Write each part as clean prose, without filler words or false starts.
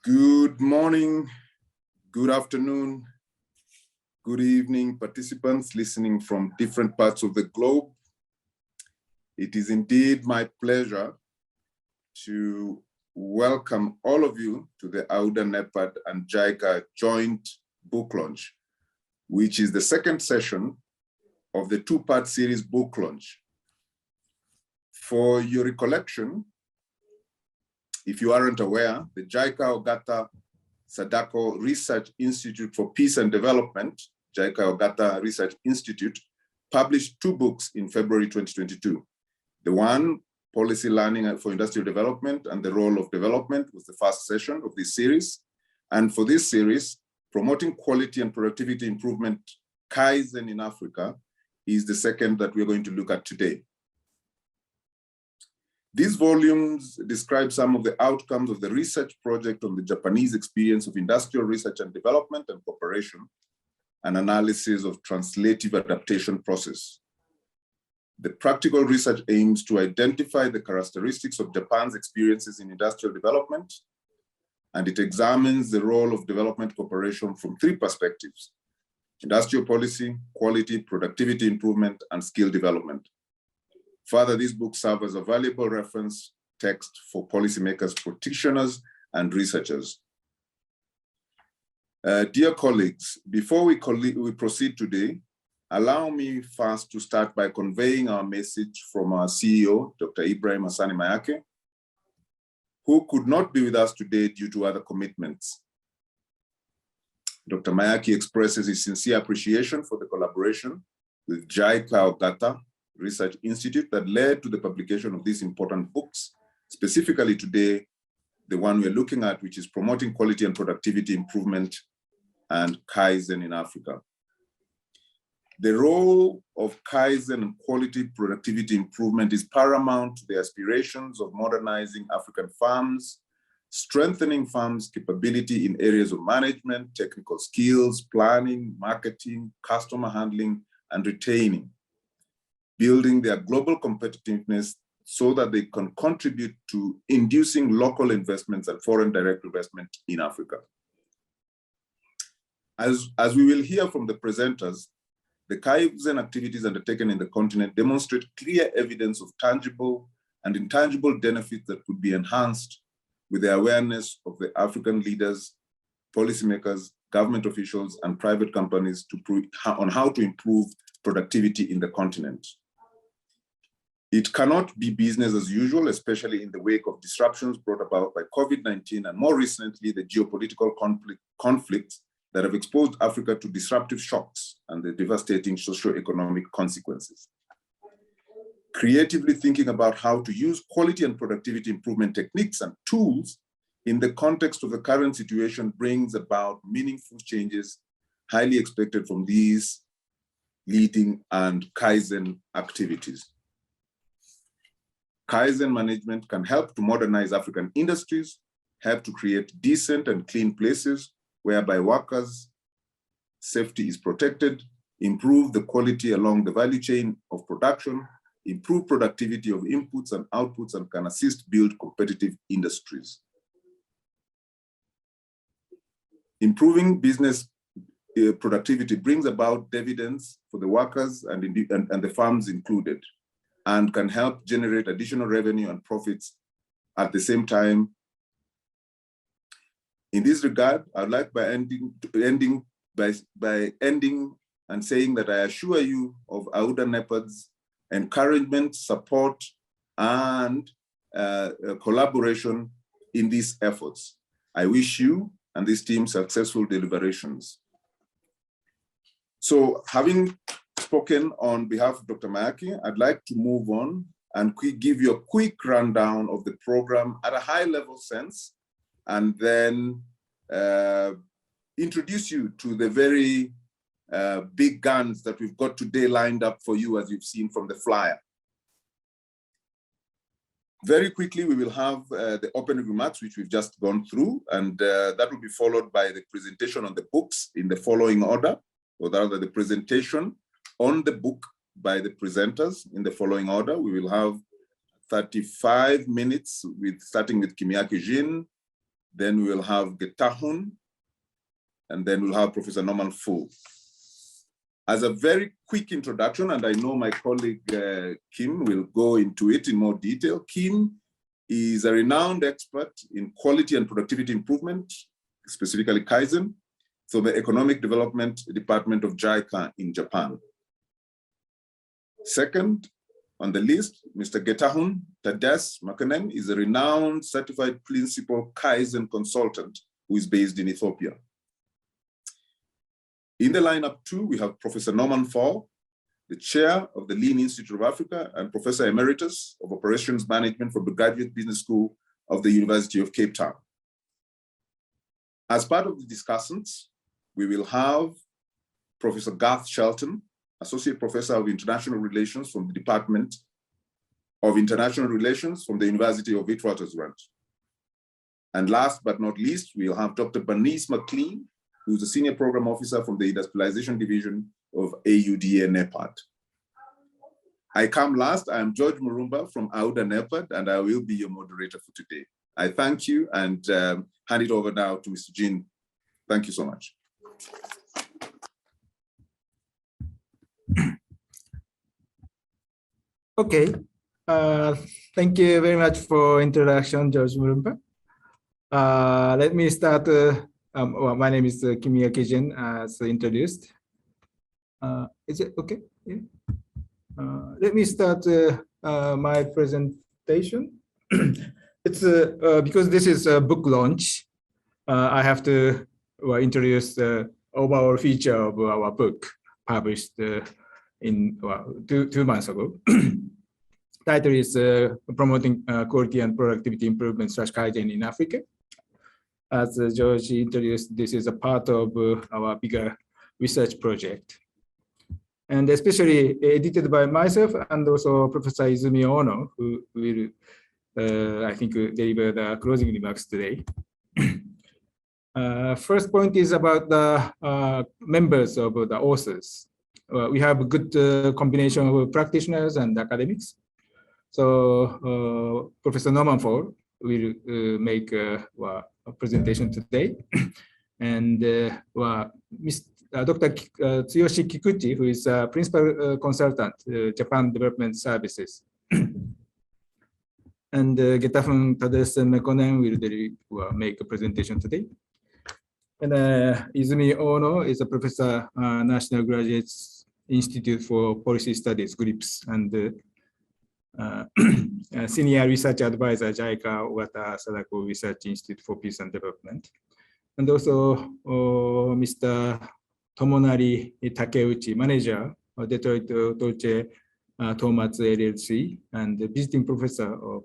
Good morning, good afternoon, good evening, participants listening from different parts of the globe. It is indeed my pleasure to welcome all of you to the AUDA-NEPAD and JICA joint book launch, which is the second session of the two-part series book launch. For your recollection, if you aren't aware, the JICA Ogata Sadako Research Institute for Peace and Development, JICA Ogata Research Institute, published two books in February 2022. The one, Policy Learning for Industrial Development and the Role of Development, was the first session of this series. And for this series, Promoting Quality and Productivity Improvement, Kaizen in Africa, is the second that we're going to look at today. These volumes describe some of the outcomes of the research project on the Japanese experience of industrial research and development and cooperation, and analysis of translative adaptation process. The practical research aims to identify the characteristics of Japan's experiences in industrial development, and it examines the role of development cooperation from three perspectives: industrial policy, quality, productivity improvement, and skill development. Further, these books serve as a valuable reference text for policymakers, practitioners, and researchers. Dear colleagues, before we proceed today, allow me first to start by conveying our message from our CEO, Dr. Ibrahim Hassani Mayake, who could not be with us today due to other commitments. Dr. Mayake expresses his sincere appreciation for the collaboration with JICA Ogata Research Institute that led to the publication of these important books, specifically today, the one we're looking at, which is Promoting Quality and Productivity Improvement and Kaizen in Africa. The role of Kaizen and quality productivity improvement is paramount to the aspirations of modernizing African firms, strengthening firms' capability in areas of management, technical skills, planning, marketing, customer handling, and retaining, building their global competitiveness so that they can contribute to inducing local investments and foreign direct investment in Africa. As we will hear from the presenters, the Kaizen activities undertaken in the continent demonstrate clear evidence of tangible and intangible benefits that could be enhanced with the awareness of the African leaders, policymakers, government officials, and private companies on how to improve productivity in the continent. It cannot be business as usual, especially in the wake of disruptions brought about by COVID-19 and more recently, the geopolitical conflicts that have exposed Africa to disruptive shocks and the devastating socio-economic consequences. Creatively thinking about how to use quality and productivity improvement techniques and tools in the context of the current situation brings about meaningful changes highly expected from these leading and Kaizen activities. Kaizen management can help to modernize African industries, help to create decent and clean places whereby workers' safety is protected, improve the quality along the value chain of production, improve productivity of inputs and outputs, and can assist build competitive industries. Improving business productivity brings about dividends for the workers and the firms included, and can help generate additional revenue and profits at the same time. In this regard, I'd like by ending and saying that I assure you of AUDA-NEPAD's encouragement, support, and collaboration in these efforts. I wish you and this team successful deliberations. So, having spoken on behalf of Dr. Mayake, I'd like to move on and give you a quick rundown of the program at a high level sense, and then introduce you to the very big guns that we've got today lined up for you, as you've seen from the flyer. Very quickly, we will have the opening remarks, which we've just gone through, and that will be followed by the presentation on the books in the following order, or rather the presentation on the book by the presenters in the following order. We will have 35 minutes starting with Kimiaki Jin, then we will have Getahun, and then we'll have Professor Norman Fu. As a very quick introduction, and I know my colleague Kim will go into it in more detail, Kim is a renowned expert in quality and productivity improvement, specifically Kaizen, for the Economic Development Department of JICA in Japan. Second on the list, Mr. Getahun Tades Makenen is a renowned certified principal Kaizen consultant who is based in Ethiopia. In the lineup too, we have Professor Norman Fu, the chair of the Lean Institute of Africa and Professor Emeritus of Operations Management from the Graduate Business School of the University of Cape Town. As part of the discussants, we will have Professor Garth Shelton, Associate Professor of International Relations from the Department of International Relations from the University of Witwatersrand. And last but not least, we'll have Dr. Bernice McLean, who's the Senior Program Officer from the Industrialization Division of AUDA-NEPAD. I come last. I am George Murumba from AUDA-NEPAD, and I will be your moderator for today. I thank you and hand it over now to Mr. Jean. Thank you so much. Okay. Thank you very much for introduction, George Murumba. Let me start. Well, my name is Kimiya Kijin, as introduced. Is it okay? Yeah. Let me start my presentation. It's because this is a book launch. I have to introduce the overall feature of our book published in 2 months ago. Title is Promoting Quality and Productivity Improvement / Kaizen in Africa. As George introduced, this is a part of our bigger research project. And especially edited by myself and also Professor Izumi Ono, who will, I think, deliver the closing remarks today. First point is about the members of the authors. We have a good combination of practitioners and academics. So Professor Norman Fu will make a presentation today. And Dr. Tsuyoshi Kikuchi, who is a principal consultant, Japan Development Services. And Getahun Tades Mekonen will make a presentation today. And Izumi Ono is a professor, National Graduates Institute for Policy Studies, GRIPS, and Senior Research Advisor, JICA Ogata Sadako Research Institute for Peace and Development. And also Mr. Tomonari Takeuchi, Manager of Detroit Dolce Tomatsu LLC, and the visiting professor of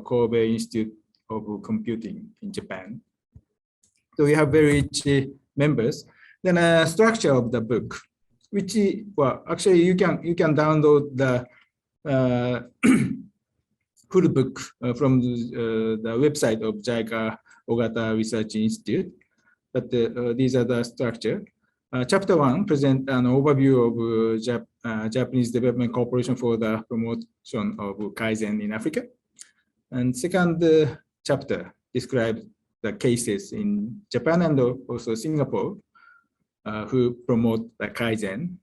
Kobe Institute of Computing in Japan. So we have very rich members. Then a structure of the book, which, well, actually you can download the full book from the website of JICA Ogata Research Institute. But these are the structure. Chapter 1 present an overview of Japanese Development Cooperation for the promotion of Kaizen in Africa. And second chapter describes the cases in Japan and also Singapore who promote the Kaizen.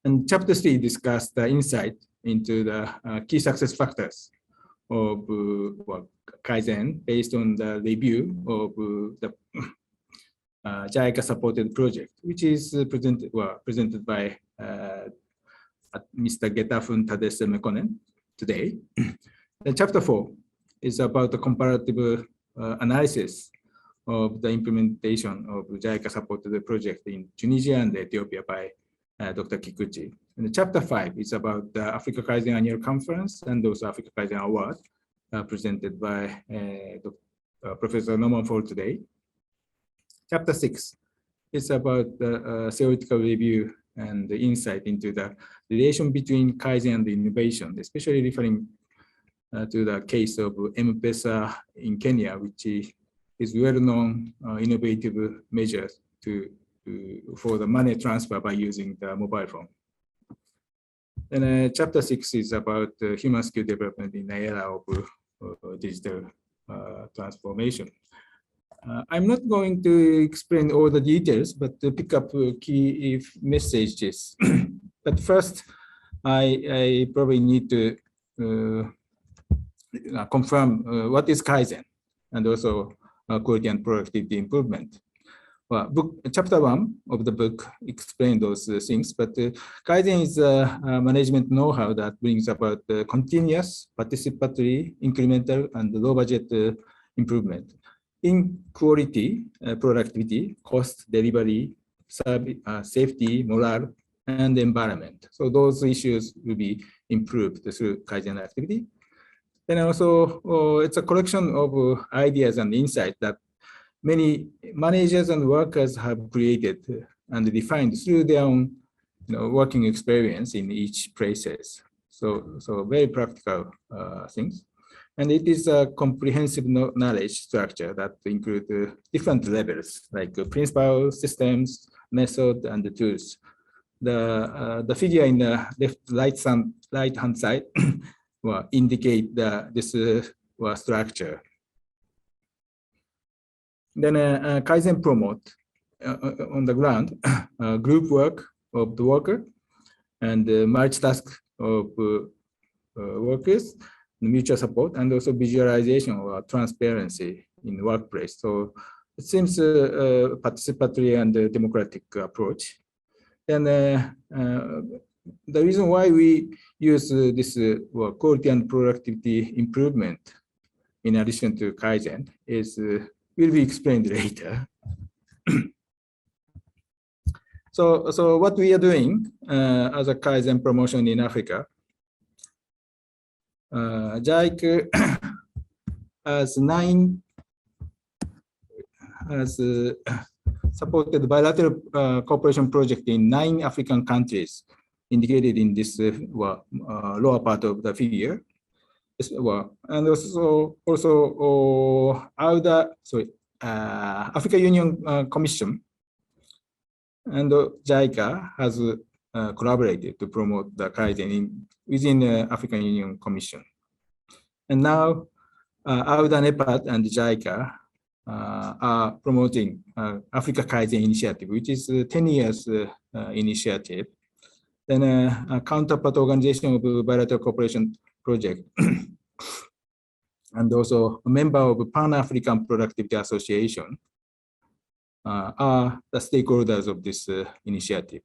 And chapter 3 discusses the insight into the key success factors of Kaizen based on the review of the JICA supported project, which is presented by Mr. Getahun Tades Mekonen today. Then chapter 4 is about the comparative analysis of the implementation of JICA supported project in Tunisia and Ethiopia by Dr. Kikuchi. And chapter 5 is about the Africa Kaizen Annual Conference and also Africa Kaizen Award presented by Professor Norman Fu today. Chapter 6 is about the theoretical review and the insight into the relation between Kaizen and innovation, especially referring to the case of M-Pesa in Kenya, which is well-known innovative measures for the money transfer by using the mobile phone. And chapter 6 is about human skill development in the era of digital transformation. I'm not going to explain all the details, but to pick up key messages. But first, I probably need to confirm what is Kaizen and also quality and productivity improvement. Well, chapter 1 of the book explains those things, but Kaizen is a management know-how that brings about continuous, participatory, incremental, and low-budget improvement in quality, productivity, cost, delivery, safety, morale, and environment. So those issues will be improved through Kaizen activity. And also, it's a collection of ideas and insights that many managers and workers have created and defined through their own working experience in each places. So very practical things. And it is a comprehensive knowledge structure that includes different levels like principles, systems, method, and the tools. The figure in the right-hand side will indicate this structure. Then Kaizen promote on the ground group work of the worker and multitask of workers, mutual support, and also visualization or transparency in the workplace. So it seems a participatory and democratic approach. And the reason why we use this quality and productivity improvement in addition to Kaizen is will be explained later. So what we are doing as a Kaizen promotion in Africa, JICA has supported bilateral cooperation project in 9 African countries indicated in this lower part of the figure. And also Africa Union Commission and JICA has collaborated to promote the Kaizen within the African Union Commission. And now AUDA-NEPAD and JICA are promoting Africa Kaizen Initiative, which is a 10 years initiative. Then a counterpart organization of bilateral cooperation project and also a member of Pan-African Productivity Association are the stakeholders of this initiative.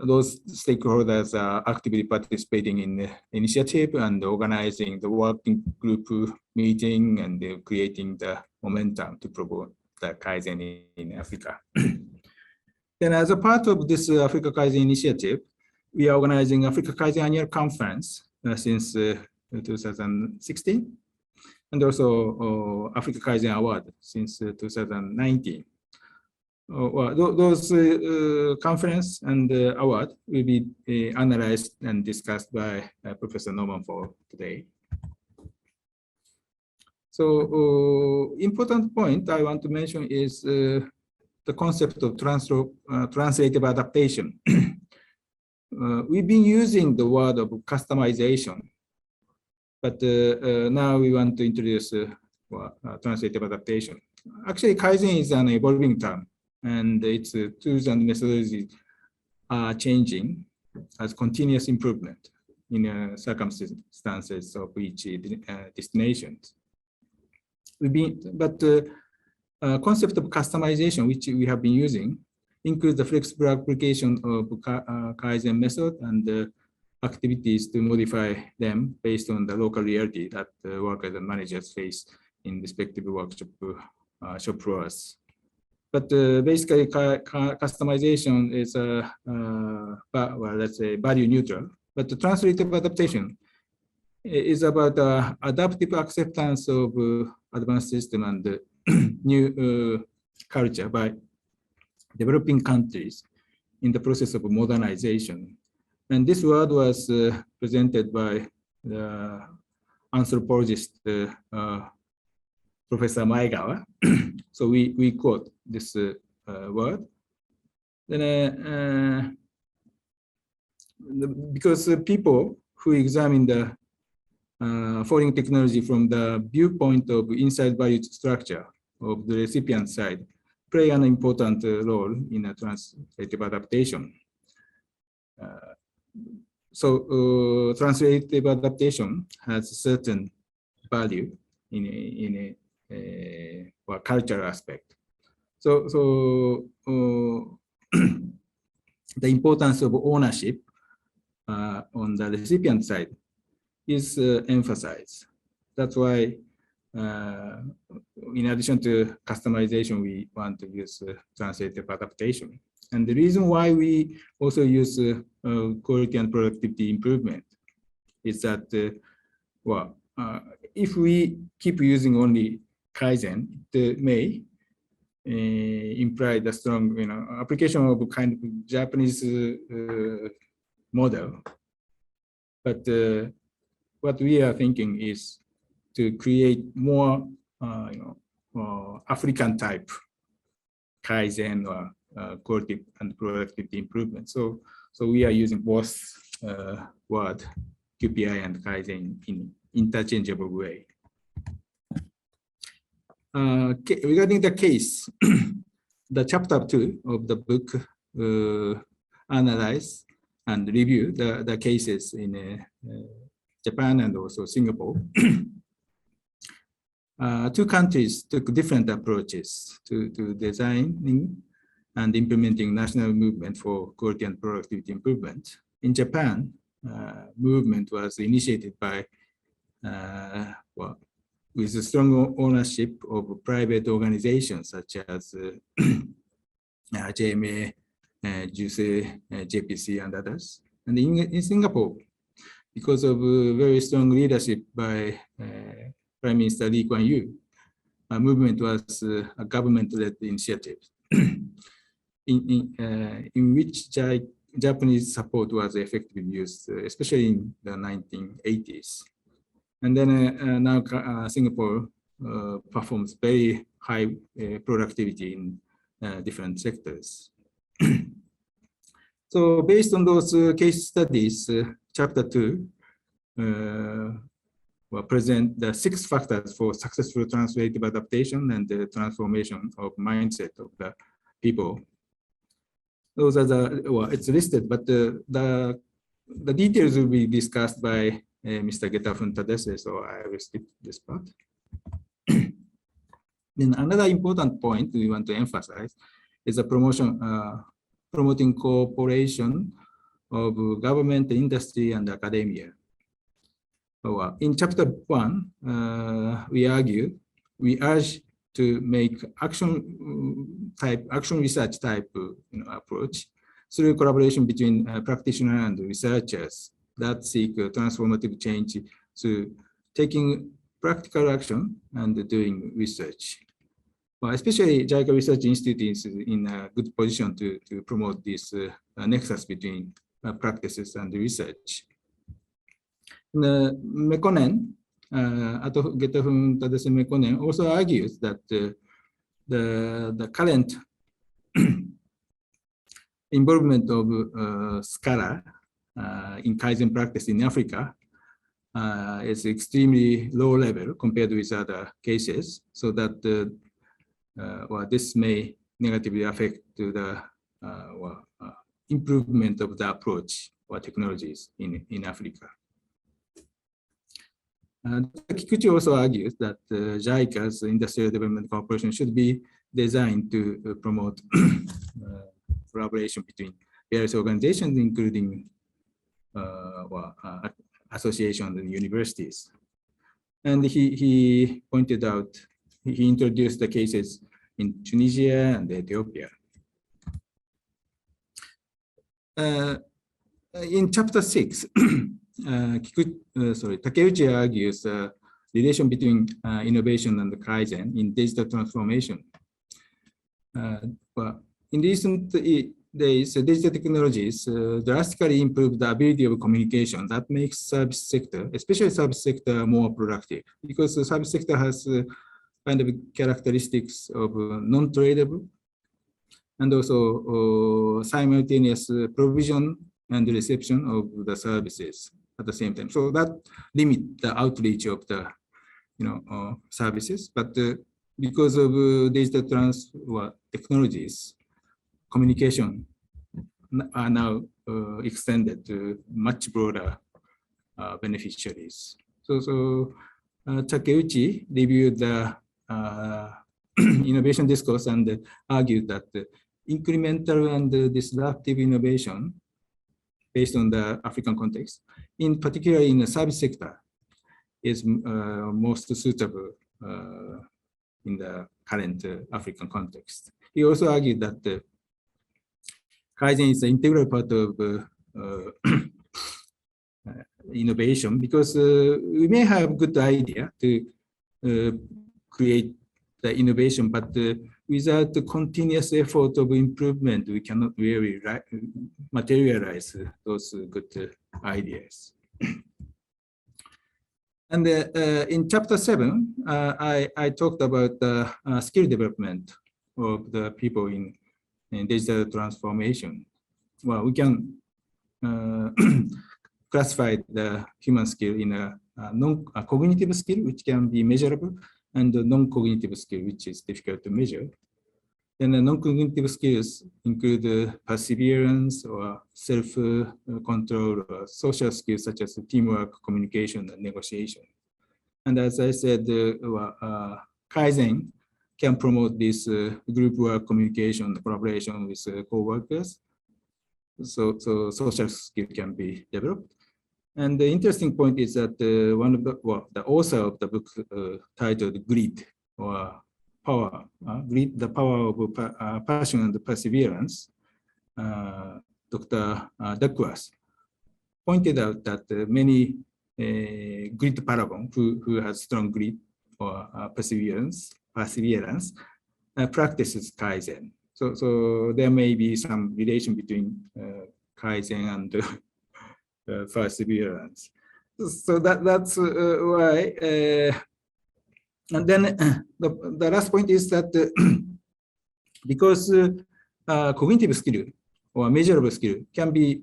Those stakeholders are actively participating in the initiative and organizing the working group meeting and creating the momentum to promote the Kaizen in Africa. Then as a part of this Africa Kaizen Initiative, we are organizing Africa Kaizen Annual Conference since 2016, and also Africa Kaizen Award since 2019. Those conference and award will be analyzed and discussed by Professor Norman for today. So important point I want to mention is the concept of translative adaptation. We've been using the word of customization, but now we want to introduce translative adaptation. Actually, Kaizen is an evolving term, and its tools and methodologies are changing as continuous improvement in circumstances of each destination. Concept of customization, which we have been using, includes the flexible application of Kaizen method and activities to modify them based on the local reality that workers and managers face in respective workshop shop floors. But basically, customization is let's say value neutral. But the translative adaptation is about adaptive acceptance of advanced system and new culture by developing countries in the process of modernization. And this word was presented by the anthropologist Professor Maegawa. So we quote this word. Then, because people who examine the foreign technology from the viewpoint of inside value structure of the recipient side play an important role in a translative adaptation. So translative adaptation has certain value in a cultural aspect. So the importance of ownership on the recipient side is emphasized. That's why, in addition to customization, we want to use translative adaptation. And the reason why we also use quality and productivity improvement is that, if we keep using only Kaizen, it may imply the strong, application of kind of Japanese model. But what we are thinking is to create more, African type Kaizen or quality and productivity improvement. So we are using both word QPI and Kaizen in interchangeable way. Regarding the case, the chapter 2 of the book analyze and review the cases in Japan and also Singapore. Two countries took different approaches to designing and implementing national movement for quality and productivity improvement. In Japan, movement was initiated by with a strong ownership of private organizations such as JMA, JUSE, JPC, and others. And in Singapore, because of very strong leadership by Prime Minister Lee Kuan Yew, a movement was a government-led initiative in which Japanese support was effectively used, especially in the 1980s. And then now Singapore performs very high productivity in different sectors. So based on those case studies, chapter 2 will present the 6 factors for successful translative adaptation and the transformation of mindset of the people. Those are it's listed, but the details will be discussed by Mr. Getafun Tadese, so I will skip this part. Then another important point we want to emphasize is the promoting cooperation of government, industry, and academia. So, in chapter 1, we urge to make action research type approach through collaboration between practitioners and researchers that seek transformative change through taking practical action and doing research. Well, especially JICA Research Institute is in a good position to promote this nexus between practices and research. Mekonnen, Getafun Tadese Mekonnen also argues that the current involvement of scholar in Kaizen practice in Africa is extremely low level compared with other cases, so that this may negatively affect the improvement of the approach or technologies in Africa. Kikuchi also argues that JICA's Industrial Development Corporation should be designed to promote collaboration between various organizations, including associations and universities. And he pointed out, he introduced the cases in Tunisia and Ethiopia. In chapter 6, Takeuchi argues the relation between innovation and Kaizen in digital transformation. In recent days, digital technologies drastically improve the ability of communication that makes service sector, especially service sector, more productive, because the service sector has kind of characteristics of non-tradable and also simultaneous provision and reception of the services. at the same time. So that limit the outreach of the services. But because of digital transfer technologies, communication are now extended to much broader beneficiaries. So Takeuchi reviewed the innovation discourse and argued that incremental and disruptive innovation based on the African context, in particular in the service sector, is most suitable in the current African context. He also argued that Kaizen is an integral part of innovation because we may have good idea to create the innovation, but without the continuous effort of improvement, we cannot really materialize those good ideas. And in chapter 7, I talked about the skill development of the people in digital transformation. Well, we can classify the human skill in a cognitive skill, which can be measurable, and the non-cognitive skill, which is difficult to measure. Then the non-cognitive skills include perseverance or self-control, or social skills such as teamwork, communication, and negotiation. And as I said, Kaizen can promote this group work, communication, collaboration with co-workers. So social skill can be developed. And the interesting point is that one of the author of the book titled Grit, or Power, Grit, the Power of Passion and Perseverance, Dr. Duckworth, pointed out that many grit paragon who has strong grit or perseverance practices Kaizen. So there may be some relation between Kaizen and perseverance. So that's why. And then the last point is that because cognitive skill or measurable skill can be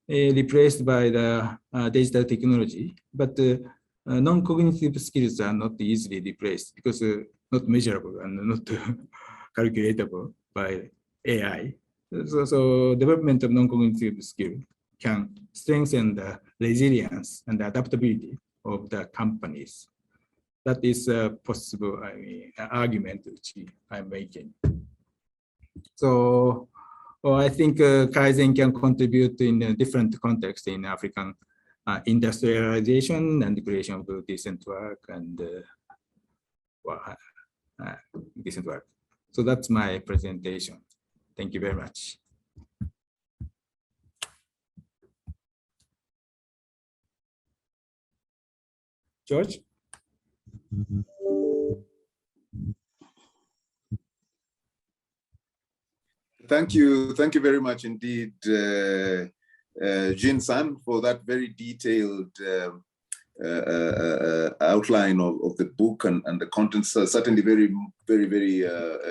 replaced by the digital technology, but non-cognitive skills are not easily replaced because not measurable and not calculatable by AI. So development of non-cognitive skill can strengthen the resilience and the adaptability of the companies. That is a possible argument which I'm making. So I think Kaizen can contribute in a different context in African industrialization and the creation of decent work and decent work. So that's my presentation. Thank you very much. George? Thank you very much indeed, Jin-san, for that very detailed outline of the book and the contents. Certainly very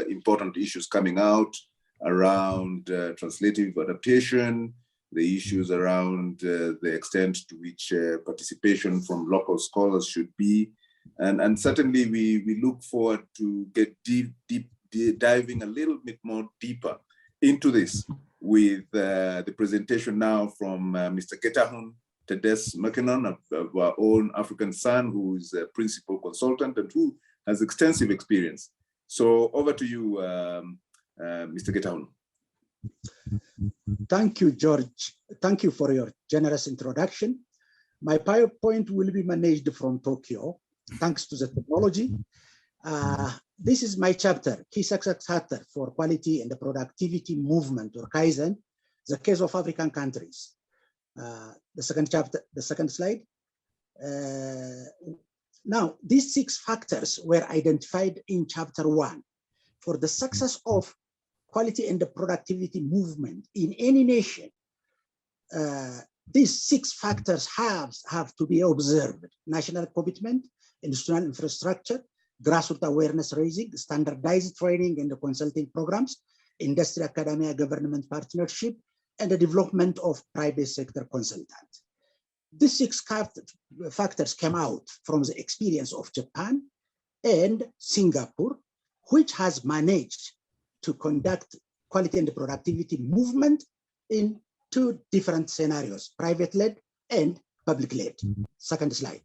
important issues coming out around translative adaptation, the issues around the extent to which participation from local scholars should be. And certainly we look forward to get diving a little bit more deeper into this with the presentation now from Mr. Getahun Tedes Mekinon of our own African Sun, who is a principal consultant and who has extensive experience. So over to you, Mr. Getahun. Thank you, George. Thank you for your generous introduction. My PowerPoint will be managed from Tokyo, thanks to the technology. This is my chapter, Key Success Factor for Quality and the Productivity Movement, or Kaizen, the case of African countries. The second chapter, the second slide. Now, these 6 factors were identified in chapter 1 for the success of quality and the productivity movement in any nation. These 6 factors have to be observed: national commitment, institutional infrastructure, grassroots awareness raising, standardized training and the consulting programs, industry, academia, government partnership, and the development of private sector consultants. These 6 factors came out from the experience of Japan and Singapore, which has managed to conduct quality and productivity movement in 2 different scenarios, private-led and public-led. Second slide.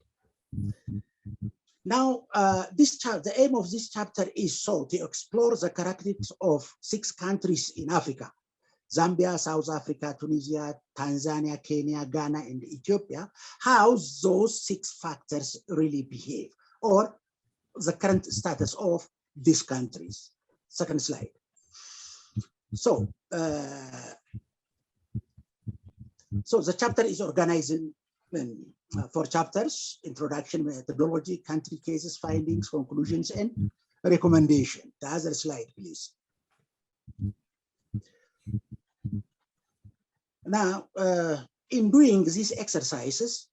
Now, the aim of this chapter is to explore the characteristics of 6 countries in Africa: Zambia, South Africa, Tunisia, Tanzania, Kenya, Ghana, and Ethiopia, how those 6 factors really behave, or the current status of these countries. Second slide. So the chapter is organized in 4 chapters: introduction, methodology, country cases, findings, conclusions, and recommendation. The other slide, please. Now, in doing these exercises,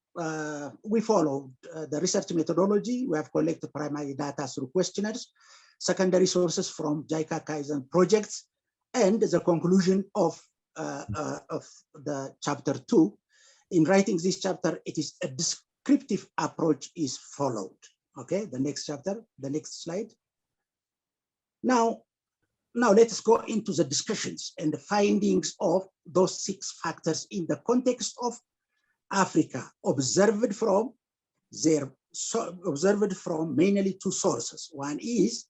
we followed the research methodology. We have collected primary data through questionnaires, secondary sources from JICA Kaizen projects, and the conclusion of the chapter 2. In writing this chapter, it is a descriptive approach is followed. Okay, the next chapter, the next slide. Now let us go into the discussions and the findings of those 6 factors in the context of Africa, observed from mainly 2 sources. One is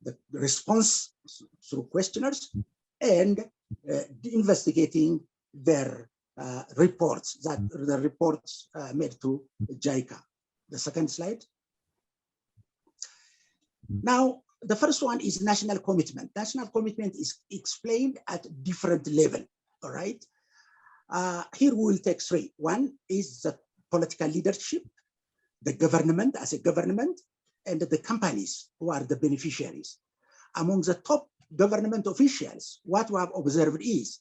the response through questionnaires and investigating their reports, the reports made to JICA. The second slide. Now, the first one is national commitment. National commitment is explained at different level, all right? Here we will take 3. One is the political leadership, the government as a government, and the companies who are the beneficiaries. Among the top government officials, what we have observed is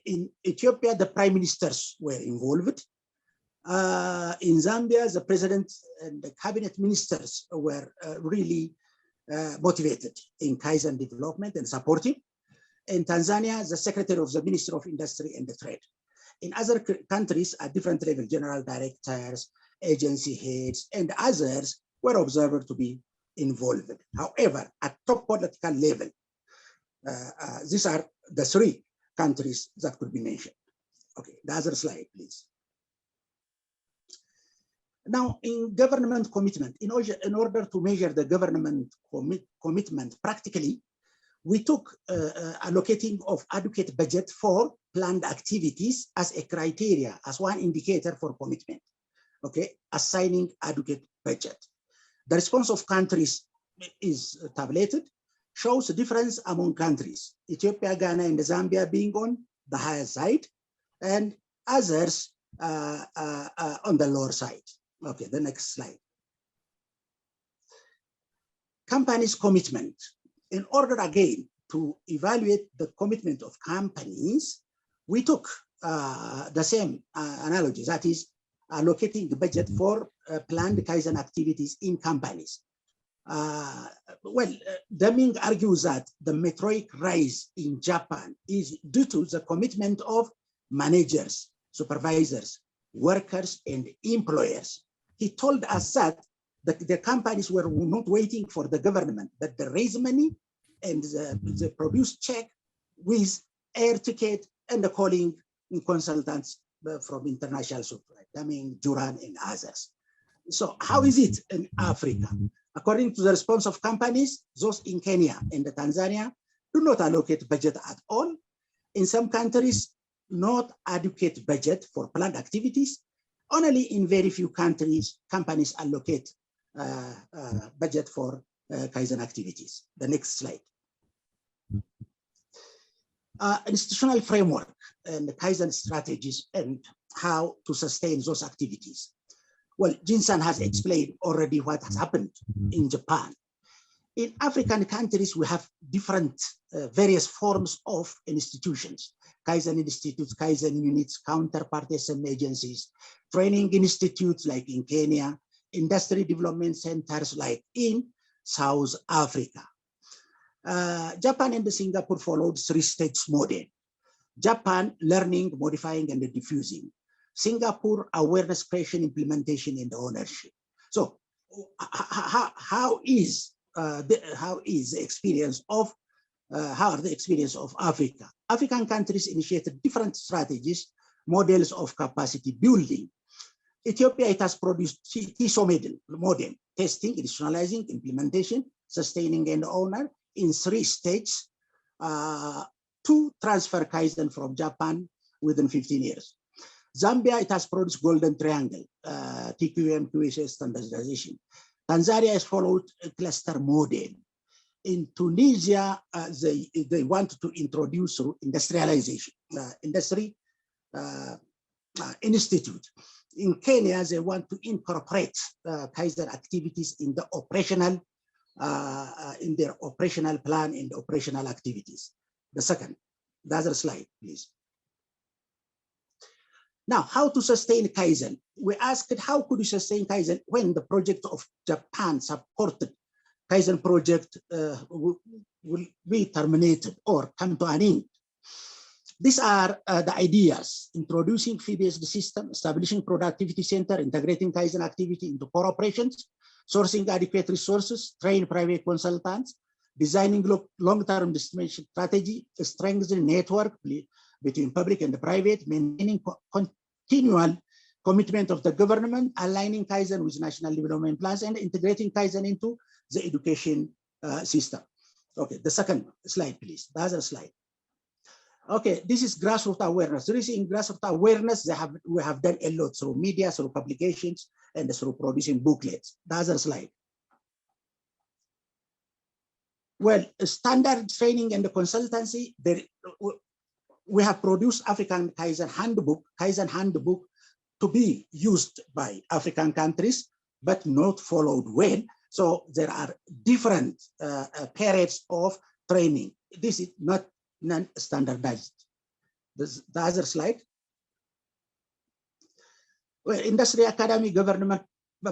in Ethiopia, the prime ministers were involved. In Zambia, the president and the cabinet ministers were really motivated in Kaizen development and supportive. In Tanzania, the secretary of the Ministry of Industry and Trade. In other countries at different levels, general directors, agency heads, and others were observed to be involved. However, at top political level, these are the 3 countries that could be mentioned. Okay, the other slide, please. Now, in government commitment, in order to measure the government commitment practically, we took allocating of adequate budget for planned activities as a criteria, as one indicator for commitment. Okay, assigning adequate budget. The response of countries is tabulated, shows a difference among countries. Ethiopia, Ghana, and Zambia being on the higher side, and others on the lower side. Okay, the next slide. Companies' commitment. In order again to evaluate the commitment of companies, we took the same analogy, that is allocating the budget for planned Kaizen activities in companies. Deming argues that the meteoric rise in Japan is due to the commitment of managers, supervisors, workers, and employers. He told us that the companies were not waiting for the government, but they raise money and they produce check with air ticket and the calling consultants from international supply, I mean, Duran and others. So how is it in Africa? According to the response of companies, those in Kenya and Tanzania do not allocate budget at all. In some countries, not adequate budget for planned activities. Only in very few countries, companies allocate budget for Kaizen activities. The next slide. Institutional framework and the Kaizen strategies and how to sustain those activities. Well, Jin-san has explained already what has happened in Japan. In African countries, we have different various forms of institutions. Kaizen institutes, Kaizen units, counterpart SM agencies, training institutes like in Kenya, industry development centers like in South Africa. Japan and Singapore followed 3 stages model. Japan, learning, modifying, and diffusing. Singapore awareness creation, implementation, and ownership. So how is the experience of how are the experience of Africa? African countries initiated different strategies, models of capacity building. Ethiopia, it has produced TISO model, testing, institutionalizing, implementation, sustaining, and owner in 3 stages to transfer Kaizen from Japan within 15 years. Zambia, it has produced Golden Triangle, TQM, QSS standardization. Tanzania has followed a cluster model. In Tunisia, they want to introduce industrialization, industry institute. In Kenya, they want to incorporate Kaizen activities in the operational, in their operational plan and operational activities. The other slide, please. Now, how to sustain Kaizen? We asked, how could you sustain Kaizen when the project of Japan supported Kaizen project will be terminated or come to an end? These are the ideas: introducing fee-based system, establishing productivity center, integrating Kaizen activity into core operations, sourcing adequate resources, train private consultants, designing long-term distribution strategy, strengthening network between public and the private, maintaining continual commitment of the government, aligning Kaizen with national development plans, and integrating Kaizen into the education system. Okay, the second slide, please. The other slide. Okay, this is grassroots awareness. There is in grassroots awareness, we have done a lot through media, through publications, and through producing booklets. The other slide. Well, standard training and the consultancy, we have produced African Kaizen handbook to be used by African countries, but not followed well. So there are different periods of training. This is not non-standardized. The other slide. Well, industry, academy, government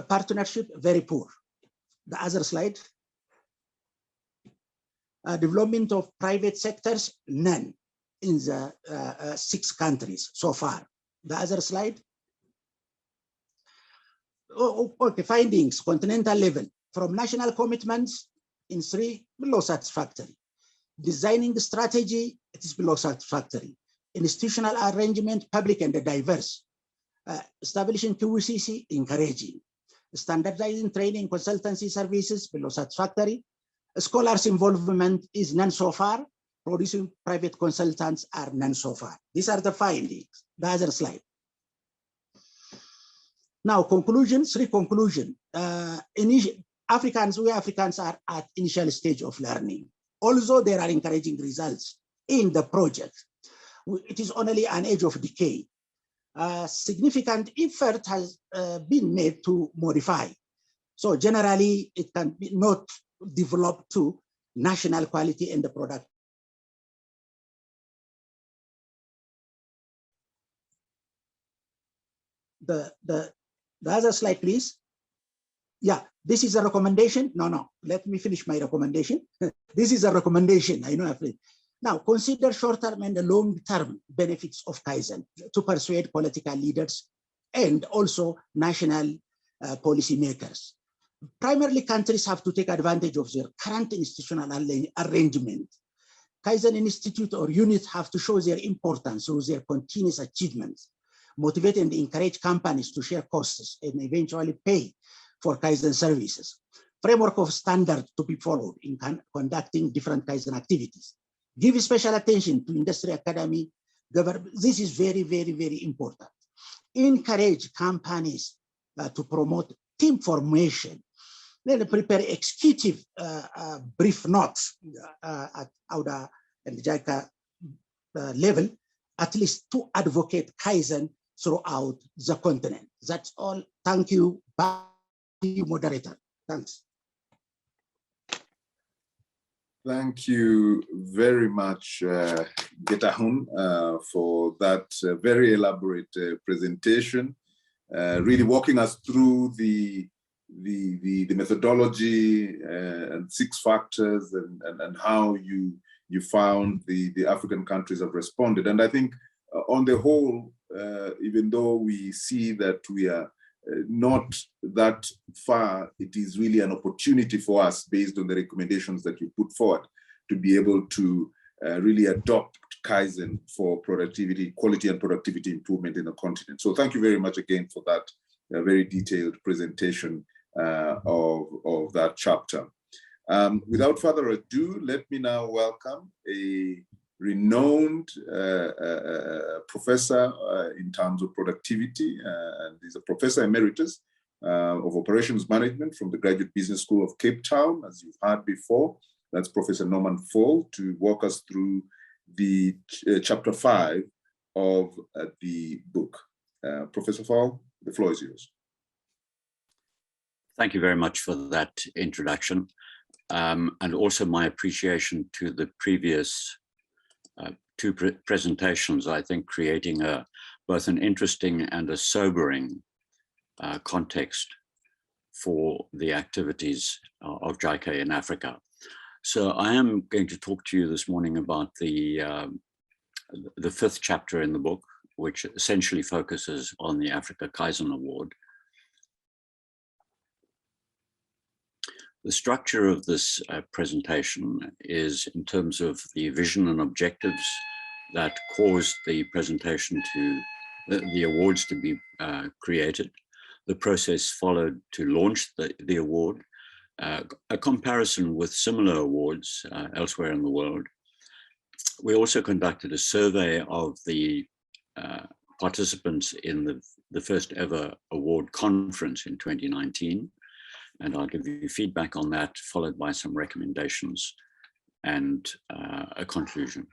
partnership, very poor. The other slide. Development of private sectors, none in the 6 countries so far. The other slide. Okay, findings, continental level. From national commitments in 3, below satisfactory. Designing the strategy, it is below satisfactory. Institutional arrangement, public and diverse. Establishing QCC, encouraging. Standardizing training, consultancy services, below satisfactory. Scholars' involvement is none so far. Producing private consultants are none so far. These are the findings. The other slide. Now, conclusions, 3 conclusions. We Africans are at initial stage of learning. Although there are encouraging results in the project, it is only an age of decay. Significant effort has been made to modify. So generally, it can be not developed to national quality and the product. The other slide, please. Yeah, this is a recommendation. No, let me finish my recommendation. This is a recommendation. I know. Now, consider short-term and long-term benefits of Kaizen to persuade political leaders and also national policymakers. Primarily, countries have to take advantage of their current institutional arrangement. Kaizen Institute or units have to show their importance through their continuous achievements, motivate and encourage companies to share costs and eventually pay for Kaizen services. Framework of standards to be followed in conducting different Kaizen activities. Give special attention to industry, academy, government. This is very, very, very important. Encourage companies to promote team formation. Then prepare executive brief notes at AUDA and JICA level, at least to advocate Kaizen throughout the continent. That's all. Thank you. Back to you, moderator. Thanks. Thank you very much, Getahun, for that very elaborate presentation, really walking us through the methodology and 6 factors and how you found the African countries have responded. And I think on the whole, even though we see that we are not that far, it is really an opportunity for us, based on the recommendations that you put forward, to be able to really adopt Kaizen for productivity, quality and productivity improvement in the continent. So thank you very much again for that very detailed presentation of that chapter. Without further ado, let me now welcome a renowned professor in terms of productivity, and he's a professor emeritus of operations management from the Graduate Business School of Cape Town, as you've heard before. That's Professor Norman Fall, to walk us through the chapter 5 of the book. Professor Fall, the floor is yours. Thank you very much for that introduction, and also my appreciation to the previous two presentations, I think, creating both an interesting and a sobering context for the activities of JICA in Africa. So I am going to talk to you this morning about the 5th chapter in the book, which essentially focuses on the Africa Kaizen Award. The structure of this presentation is in terms of the vision and objectives that caused the presentation to, the awards to be created, the process followed to launch the award, a comparison with similar awards elsewhere in the world. We also conducted a survey of the participants in the first ever award conference in 2019. And I'll give you feedback on that, followed by some recommendations and a conclusion.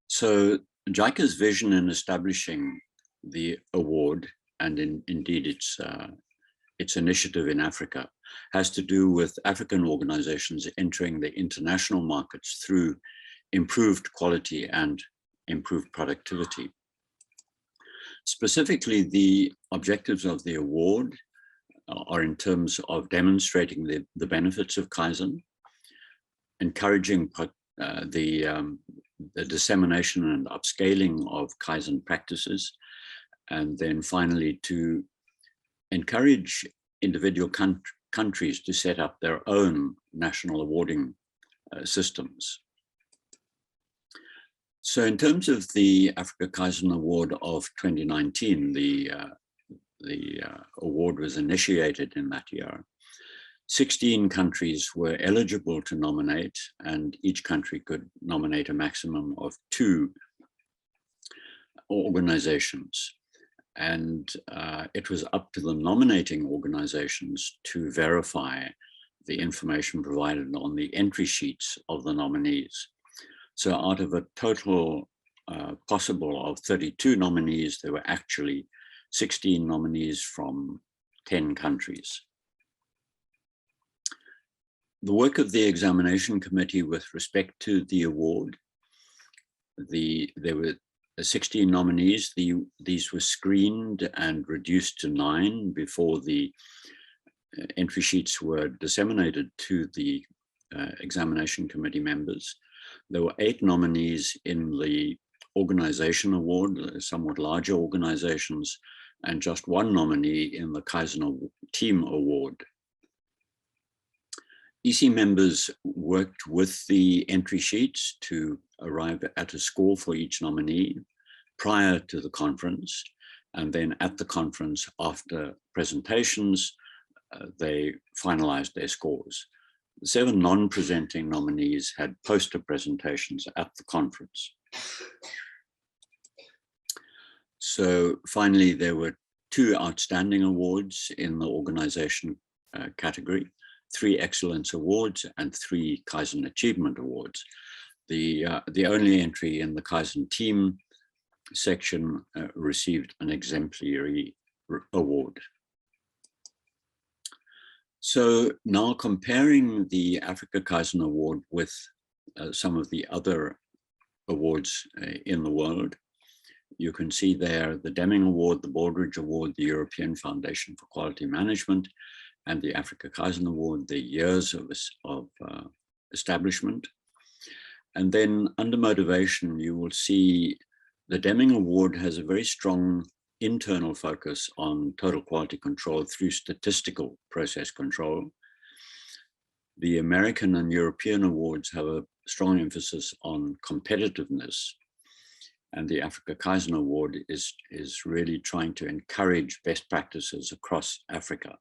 So JICA's vision in establishing the award, and indeed its initiative in Africa, has to do with African organizations entering the international markets through improved quality and improved productivity. Specifically, the objectives of the award are in terms of demonstrating the benefits of Kaizen, encouraging the dissemination and upscaling of Kaizen practices, and then finally to encourage individual countries to set up their own national awarding systems. So in terms of the Africa Kaizen Award of 2019, the award was initiated in that year. 16 countries were eligible to nominate, and each country could nominate a maximum of 2 organizations. And it was up to the nominating organizations to verify the information provided on the entry sheets of the nominees. So out of a total possible of 32 nominees, there were actually 16 nominees from 10 countries. The work of the examination committee with respect to the award, there were 16 nominees. These were screened and reduced to 9 before the entry sheets were disseminated to the examination committee members. There were 8 nominees in the organization award, somewhat larger organizations, and just 1 nominee in the Kaizen Team Award. EC members worked with the entry sheets to arrive at a score for each nominee prior to the conference, and then at the conference after presentations, they finalized their scores. The 7 non-presenting nominees had poster presentations at the conference. So finally, there were 2 outstanding awards in the organization category, 3 excellence awards and 3 Kaizen achievement awards. The only entry in the Kaizen team section received an exemplary award. So now comparing the Africa Kaizen Award with some of the other awards in the world, you can see there the Deming Award, the Baldridge Award, the European Foundation for Quality Management, and the Africa Kaizen Award, the years of establishment. And then under motivation, you will see The Deming Award has a very strong internal focus on total quality control through statistical process control. The American and European awards have a strong emphasis on competitiveness, and the Africa Kaizen Award is really trying to encourage best practices across Africa.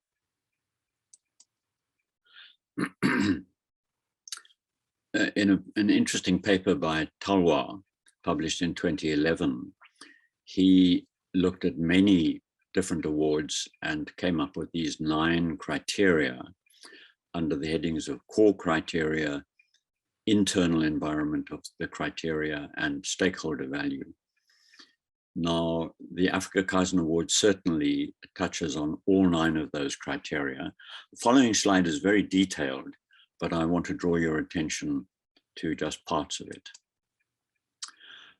In an interesting paper by Talwa, published in 2011, he looked at many different awards and came up with these 9 criteria under the headings of core criteria, internal environment of the criteria, and stakeholder value. Now, the Africa Kaizen Award certainly touches on all 9 of those criteria. The following slide is very detailed, but I want to draw your attention to just parts of it.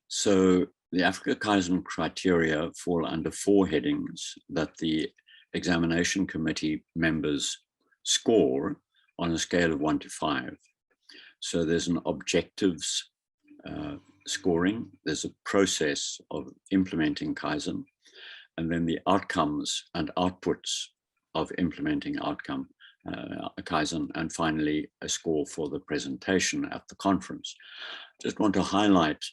So the Africa Kaizen criteria fall under 4 headings that the examination committee members score on a scale of 1 to 5. So there's an objectives scoring, there's a process of implementing Kaizen, and then the outcomes and outputs of implementing Kaizen, and finally a score for the presentation at the conference. Just want to highlight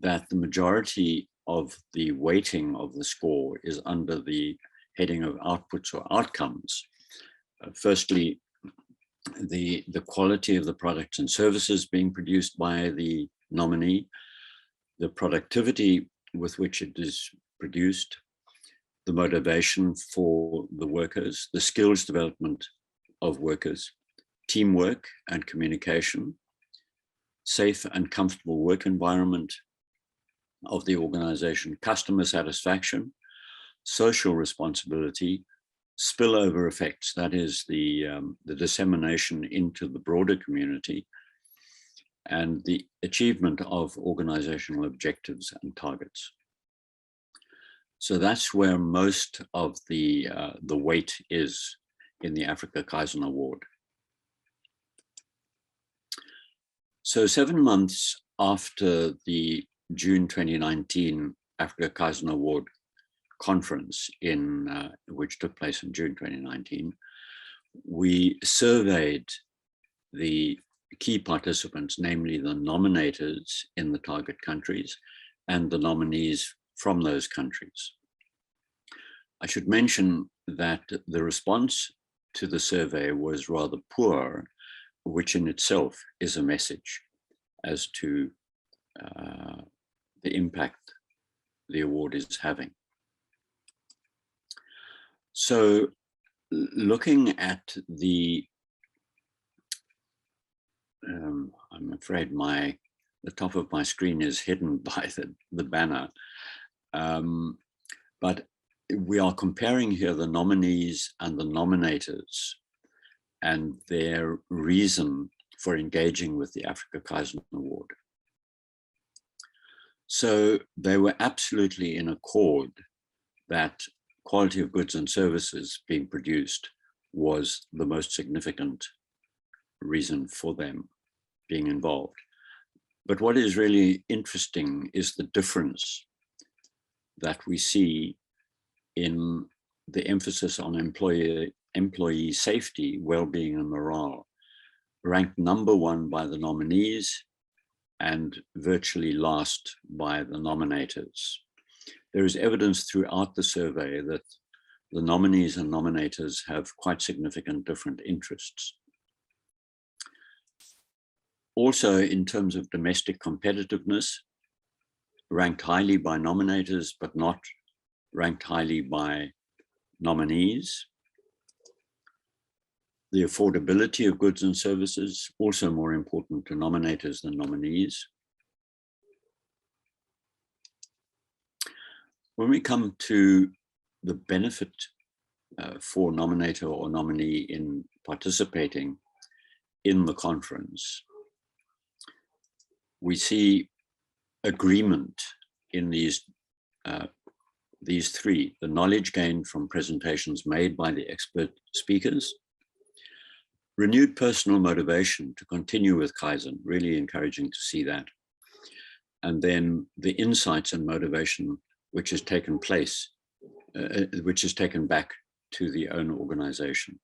that the majority of the weighting of the score is under the heading of outputs or outcomes. Firstly, the quality of the products and services being produced by the nominee, the productivity with which it is produced, the motivation for the workers, the skills development of workers, teamwork and communication, safe and comfortable work environment of the organization, customer satisfaction, social responsibility, spillover effects, that is the dissemination into the broader community, and the achievement of organizational objectives and targets. So that's where most of the weight is in the Africa Kaizen Award. So 7 months after the June 2019 Africa Kaizen Award conference, which took place in June 2019, we surveyed the key participants, namely the nominators in the target countries and the nominees from those countries. I should mention that the response to the survey was rather poor, which in itself is a message as to the impact the award is having. So looking at the, I'm afraid the top of my screen is hidden by the banner, but we are comparing here the nominees and the nominators and their reason for engaging with the Africa Kaizen Award. So they were absolutely in accord that quality of goods and services being produced was the most significant reason for them being involved. But what is really interesting is the difference that we see in the emphasis on employee safety, well-being and morale, ranked #1 by the nominees and virtually last by the nominators. There is evidence throughout the survey that the nominees and nominators have quite significant different interests. Also, in terms of domestic competitiveness, ranked highly by nominators, but not ranked highly by nominees. The affordability of goods and services, also more important to nominators than nominees. When we come to the benefit for nominator or nominee in participating in the conference, we see agreement in these three: the knowledge gained from presentations made by the expert speakers, renewed personal motivation to continue with Kaizen, really encouraging to see that, and then the insights and motivation which has taken place, which is taken back to the owner organization.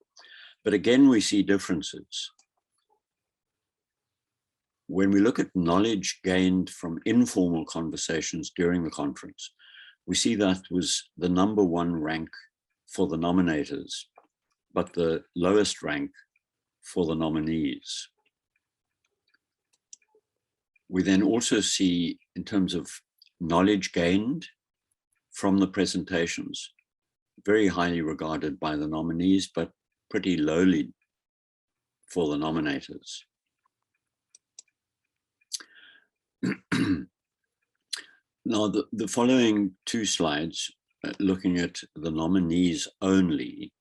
But again, we see differences. When we look at knowledge gained from informal conversations during the conference, we see that was the #1 rank for the nominators, but the lowest rank for the nominees. We then also see, in terms of knowledge gained from the presentations, very highly regarded by the nominees, but pretty lowly for the nominators. Now, the following 2 slides, looking at the nominees only,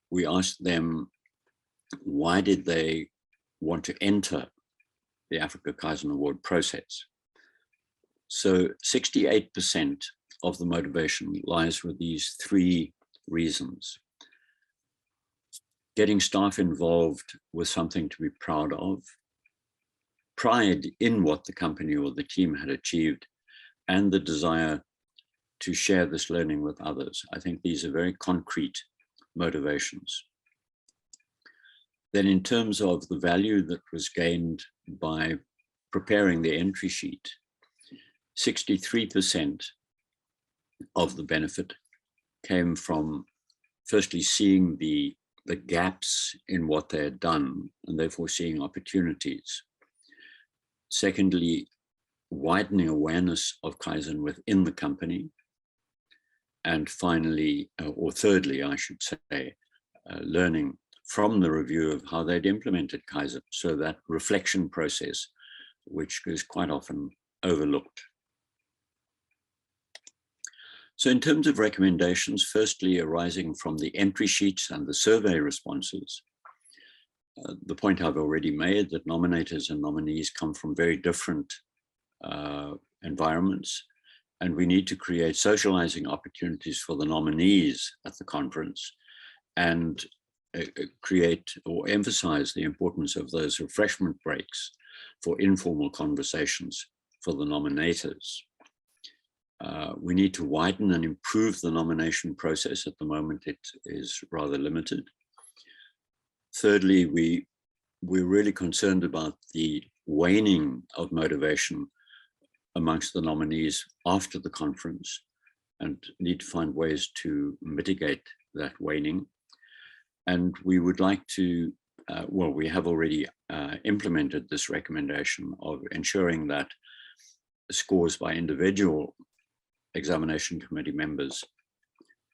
we asked them, why did they want to enter the Africa Kaizen Award process? So 68% of the motivation lies with these 3 reasons. Getting staff involved with something to be proud of, pride in what the company or the team had achieved, and the desire to share this learning with others. I think these are very concrete motivations. Then in terms of the value that was gained by preparing the entry sheet, 63% of the benefit came from firstly seeing the gaps in what they had done and therefore seeing opportunities. Secondly, widening awareness of Kaizen within the company. And finally, or thirdly, I should say, learning from the review of how they'd implemented Kaizen. So that reflection process, which is quite often overlooked. So in terms of recommendations, firstly, arising from the entry sheets and the survey responses, the point I've already made that nominators and nominees come from very different environments, and we need to create socializing opportunities for the nominees at the conference and create or emphasize the importance of those refreshment breaks for informal conversations for the nominators. We need to widen and improve the nomination process. At the moment, it is rather limited. Thirdly, we're really concerned about the waning of motivation amongst the nominees after the conference and need to find ways to mitigate that waning. And we would like to, well, we have already implemented this recommendation of ensuring that scores by individual examination committee members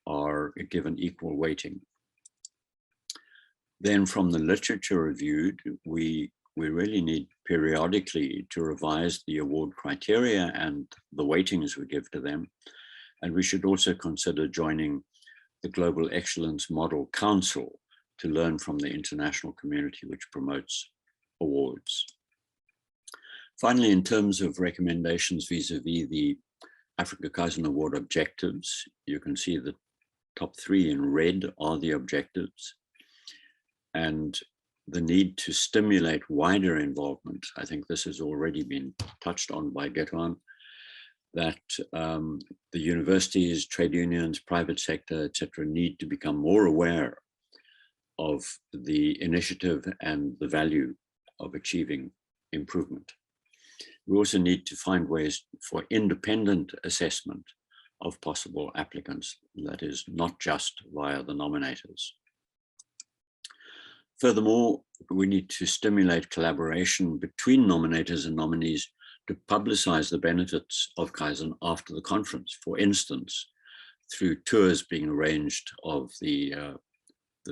are given equal weighting. Then from the literature reviewed, we really need periodically to revise the award criteria and the weightings we give to them. And we should also consider joining the Global Excellence Model Council to learn from the international community which promotes awards. Finally, in terms of recommendations vis-a-vis the Africa Kaizen Award objectives, you can see the top 3 in red are the objectives. And the need to stimulate wider involvement, I think this has already been touched on by Getwan, that the universities, trade unions, private sector, etc., need to become more aware of the initiative and the value of achieving improvement. We also need to find ways for independent assessment of possible applicants, that is not just via the nominators. Furthermore, we need to stimulate collaboration between nominators and nominees to publicize the benefits of Kaizen after the conference, for instance, through tours being arranged of the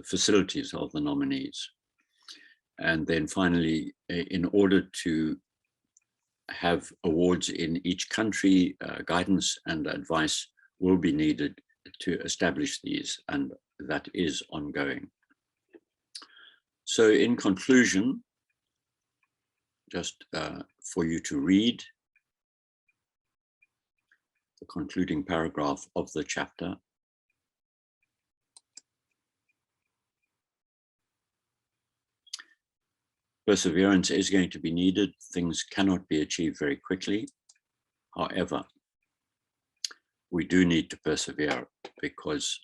facilities of the nominees. And then finally, in order to have awards in each country, guidance and advice will be needed to establish these, and that is ongoing. So in conclusion, just for you to read the concluding paragraph of the chapter. Perseverance is going to be needed. Things cannot be achieved very quickly. However, we do need to persevere because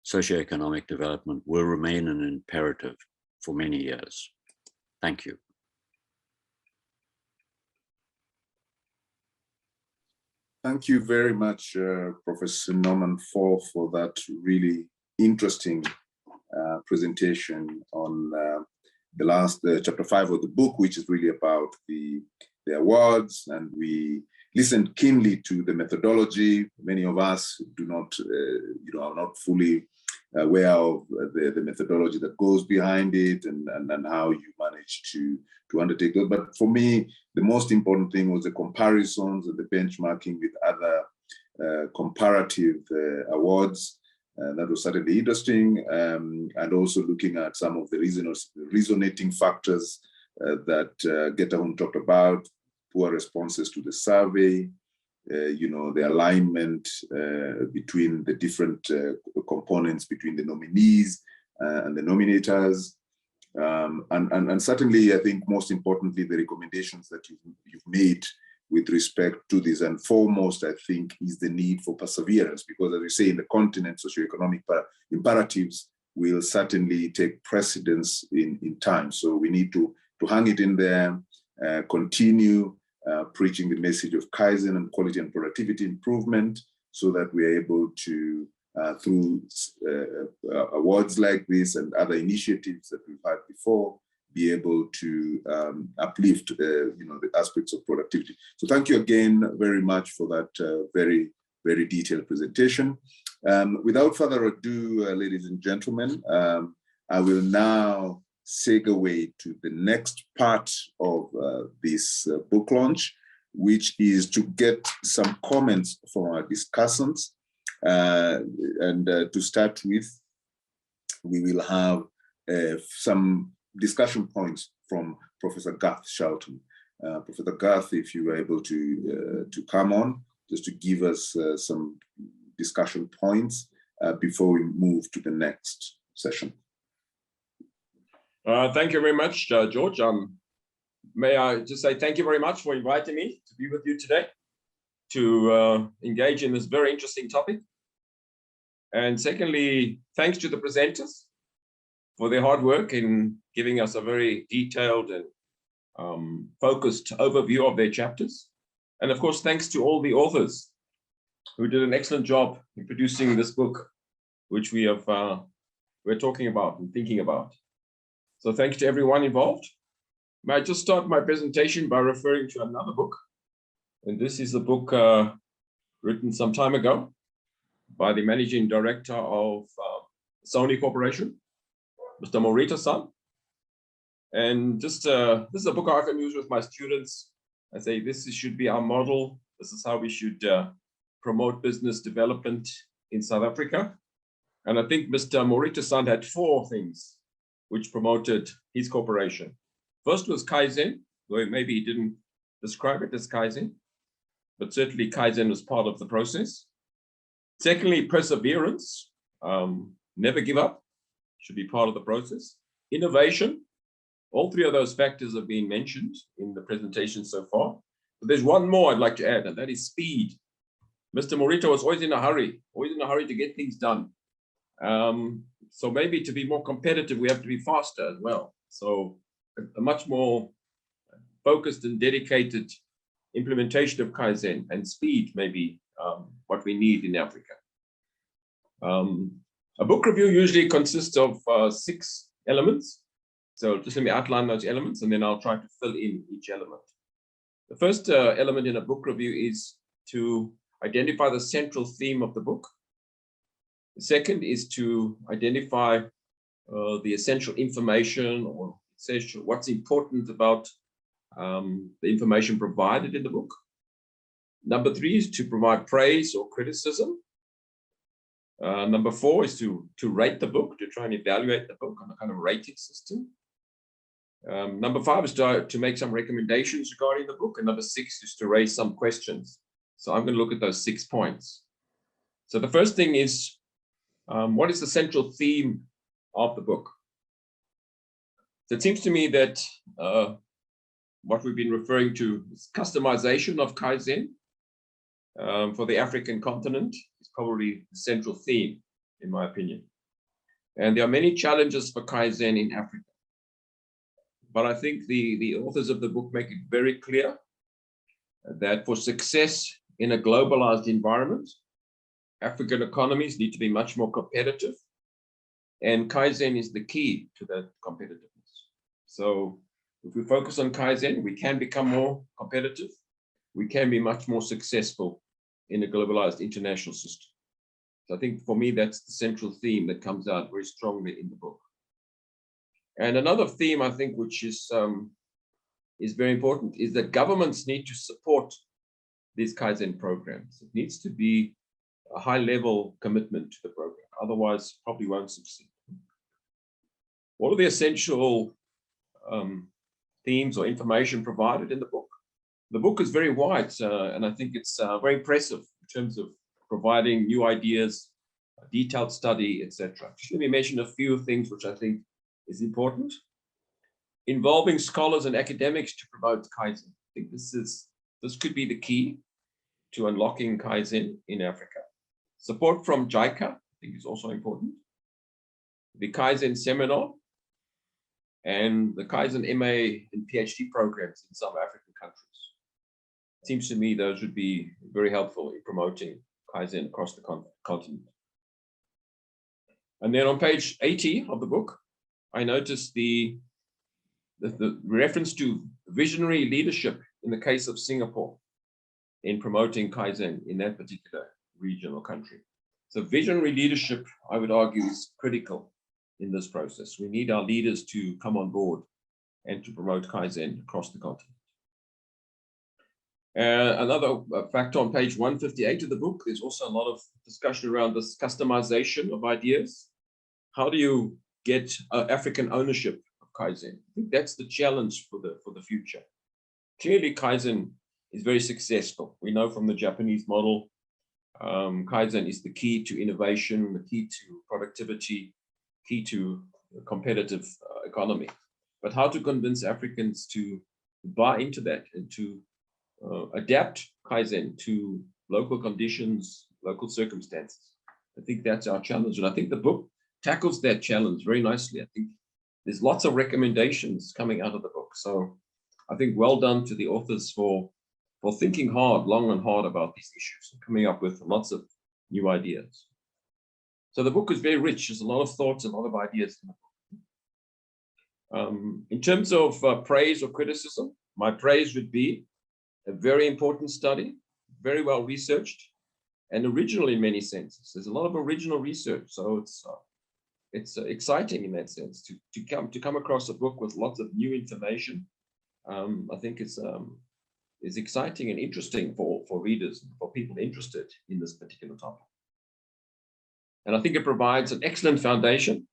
socioeconomic development will remain an imperative for many years. Thank you. Thank you very much, Professor Norman, for that really interesting presentation on the last chapter 5 of the book, which is really about the awards. And we listened keenly to the methodology. Many of us do not, are not fully aware of the methodology that goes behind it and how you manage to undertake those. But for me, the most important thing was the comparisons and the benchmarking with other comparative awards. That was certainly interesting, and also looking at some of the resonating factors that Getahun talked about: poor responses to the survey, the alignment between the different components between the nominees and the nominators, and certainly, I think most importantly, the recommendations that you've made with respect to this. And foremost, I think, is the need for perseverance, because as we say in the continent, socioeconomic imperatives will certainly take precedence in time. So we need to hang it in there, continue preaching the message of Kaizen and quality and productivity improvement, so that we're able to, through awards like this and other initiatives that we've had before, be able to uplift the aspects of productivity. So thank you again very much for that very, very detailed presentation. Without further ado, ladies and gentlemen, I will now segue to the next part of this book launch, which is to get some comments from our discussants. And to start with, we will have some discussion points from Professor Garth Shelton. Professor Garth, if you were able to come on, just to give us some discussion points before we move to the next session. Thank you very much, George. May I just say thank you very much for inviting me to be with you today, to engage in this very interesting topic. And secondly, thanks to the presenters for their hard work in giving us a very detailed and focused overview of their chapters. And of course, thanks to all the authors who did an excellent job in producing this book, which we're talking about and thinking about. So thanks to everyone involved. May I just start my presentation by referring to another book. And this is a book written some time ago by the managing director of Sony Corporation, Mr. Morita-san. And just this is a book I often use with my students. I say this should be our model. This is how we should promote business development in South Africa. And I think Mr. Morita-san had 4 things which promoted his corporation. First was Kaizen, though maybe he didn't describe it as Kaizen, but certainly Kaizen was part of the process. Secondly, perseverance, never give up, should be part of the process. Innovation, all 3 of those factors have been mentioned in the presentation so far. But there's one more I'd like to add, and that is speed. Mr. Morita was always in a hurry to get things done. So maybe to be more competitive, we have to be faster as well. So a much more focused and dedicated implementation of Kaizen and speed may be what we need in Africa. A book review usually consists of 6 elements. So just let me outline those elements and then I'll try to fill in each element. The first element in a book review is to identify the central theme of the book. The second is to identify the essential information or essential, what's important about the information provided in the book. Number 3 is to provide praise or criticism. Number 4 is to rate the book, to try and evaluate the book on a kind of rating system. Number 5 is to make some recommendations regarding the book. And number 6 is to raise some questions. So I'm going to look at those 6 points. So the first thing is, what is the central theme of the book? So it seems to me that what we've been referring to is customization of Kaizen for the African continent is probably the central theme, in my opinion. And there are many challenges for Kaizen in Africa. But I think the authors of the book make it very clear that for success in a globalized environment, African economies need to be much more competitive. And Kaizen is the key to that competitiveness. So if we focus on Kaizen, we can become more competitive. We can be much more successful in a globalized international system. So I think for me, that's the central theme that comes out very strongly in the book. And another theme, I think, which is very important, is that governments need to support these Kaizen programs. It needs to be a high-level commitment to the program. Otherwise, probably won't succeed. What are the essential themes or information provided in the book? The book is very wide, and I think it's very impressive in terms of providing new ideas, a detailed study, etc. Let me mention a few things which I think is important. Involving scholars and academics to promote Kaizen. I think this could be the key to unlocking Kaizen in Africa. Support from JICA, I think, is also important. The Kaizen seminar and the Kaizen MA and PhD programs in some African countries. It seems to me those would be very helpful in promoting Kaizen across the continent. And then on page 80 of the book, I noticed the reference to visionary leadership in the case of Singapore in promoting Kaizen in that particular region or country. So visionary leadership, I would argue, is critical in this process. We need our leaders to come on board and to promote Kaizen across the continent. Another factor on page 158 of the book, there's also a lot of discussion around this customization of ideas. How do you get African ownership of Kaizen? I think that's the challenge for the future. Clearly, Kaizen is very successful. We know from the Japanese model, Kaizen is the key to innovation, the key to productivity, key to a competitive economy. But how to convince Africans to buy into that and to adapt Kaizen to local conditions, local circumstances? I think that's our challenge. And I think the book tackles that challenge very nicely. I think there's lots of recommendations coming out of the book. So I think well done to the authors for thinking hard, long and hard about these issues and coming up with lots of new ideas. So the book is very rich. There's a lot of thoughts, a lot of ideas in the book. In terms of praise or criticism, my praise would be a very important study, very well researched, and original in many senses. There's a lot of original research, so it's exciting in that sense to come across a book with lots of new information. I think it's exciting and interesting for readers, for people interested in this particular topic. And I think it provides an excellent foundation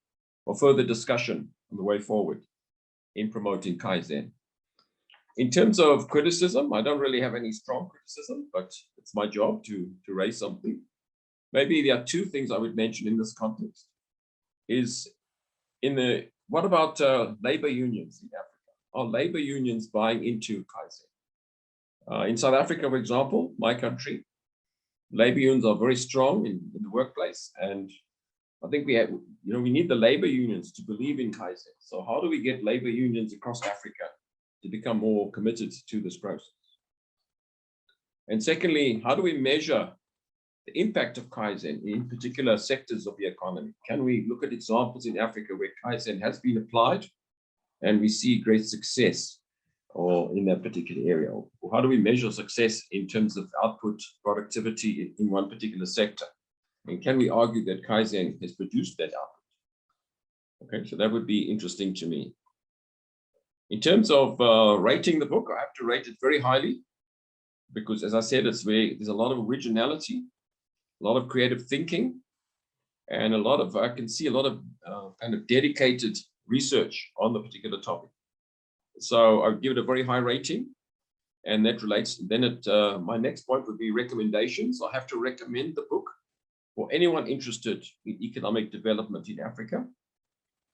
for further discussion on the way forward in promoting Kaizen. In terms of criticism, I don't really have any strong criticism, but it's my job to raise something. Maybe there are two things I would mention in this context. What about labor unions in Africa? Are labor unions buying into Kaizen? In South Africa, for example, my country, labor unions are very strong in the workplace, and I think we need the labor unions to believe in Kaizen. So how do we get labor unions across Africa to become more committed to this process? And secondly, how do we measure the impact of Kaizen in particular sectors of the economy? Can we look at examples in Africa where Kaizen has been applied and we see great success or in that particular area? Or how do we measure success in terms of output, productivity in one particular sector? And can we argue that Kaizen has produced that output? Okay, so that would be interesting to me. In terms of rating the book, I have to rate it very highly because, as I said, there's a lot of originality, a lot of creative thinking, and I can see a lot of kind of dedicated research on the particular topic. So I would give it a very high rating, and that relates. Then my next point would be recommendations. I have to recommend the book for anyone interested in economic development in Africa,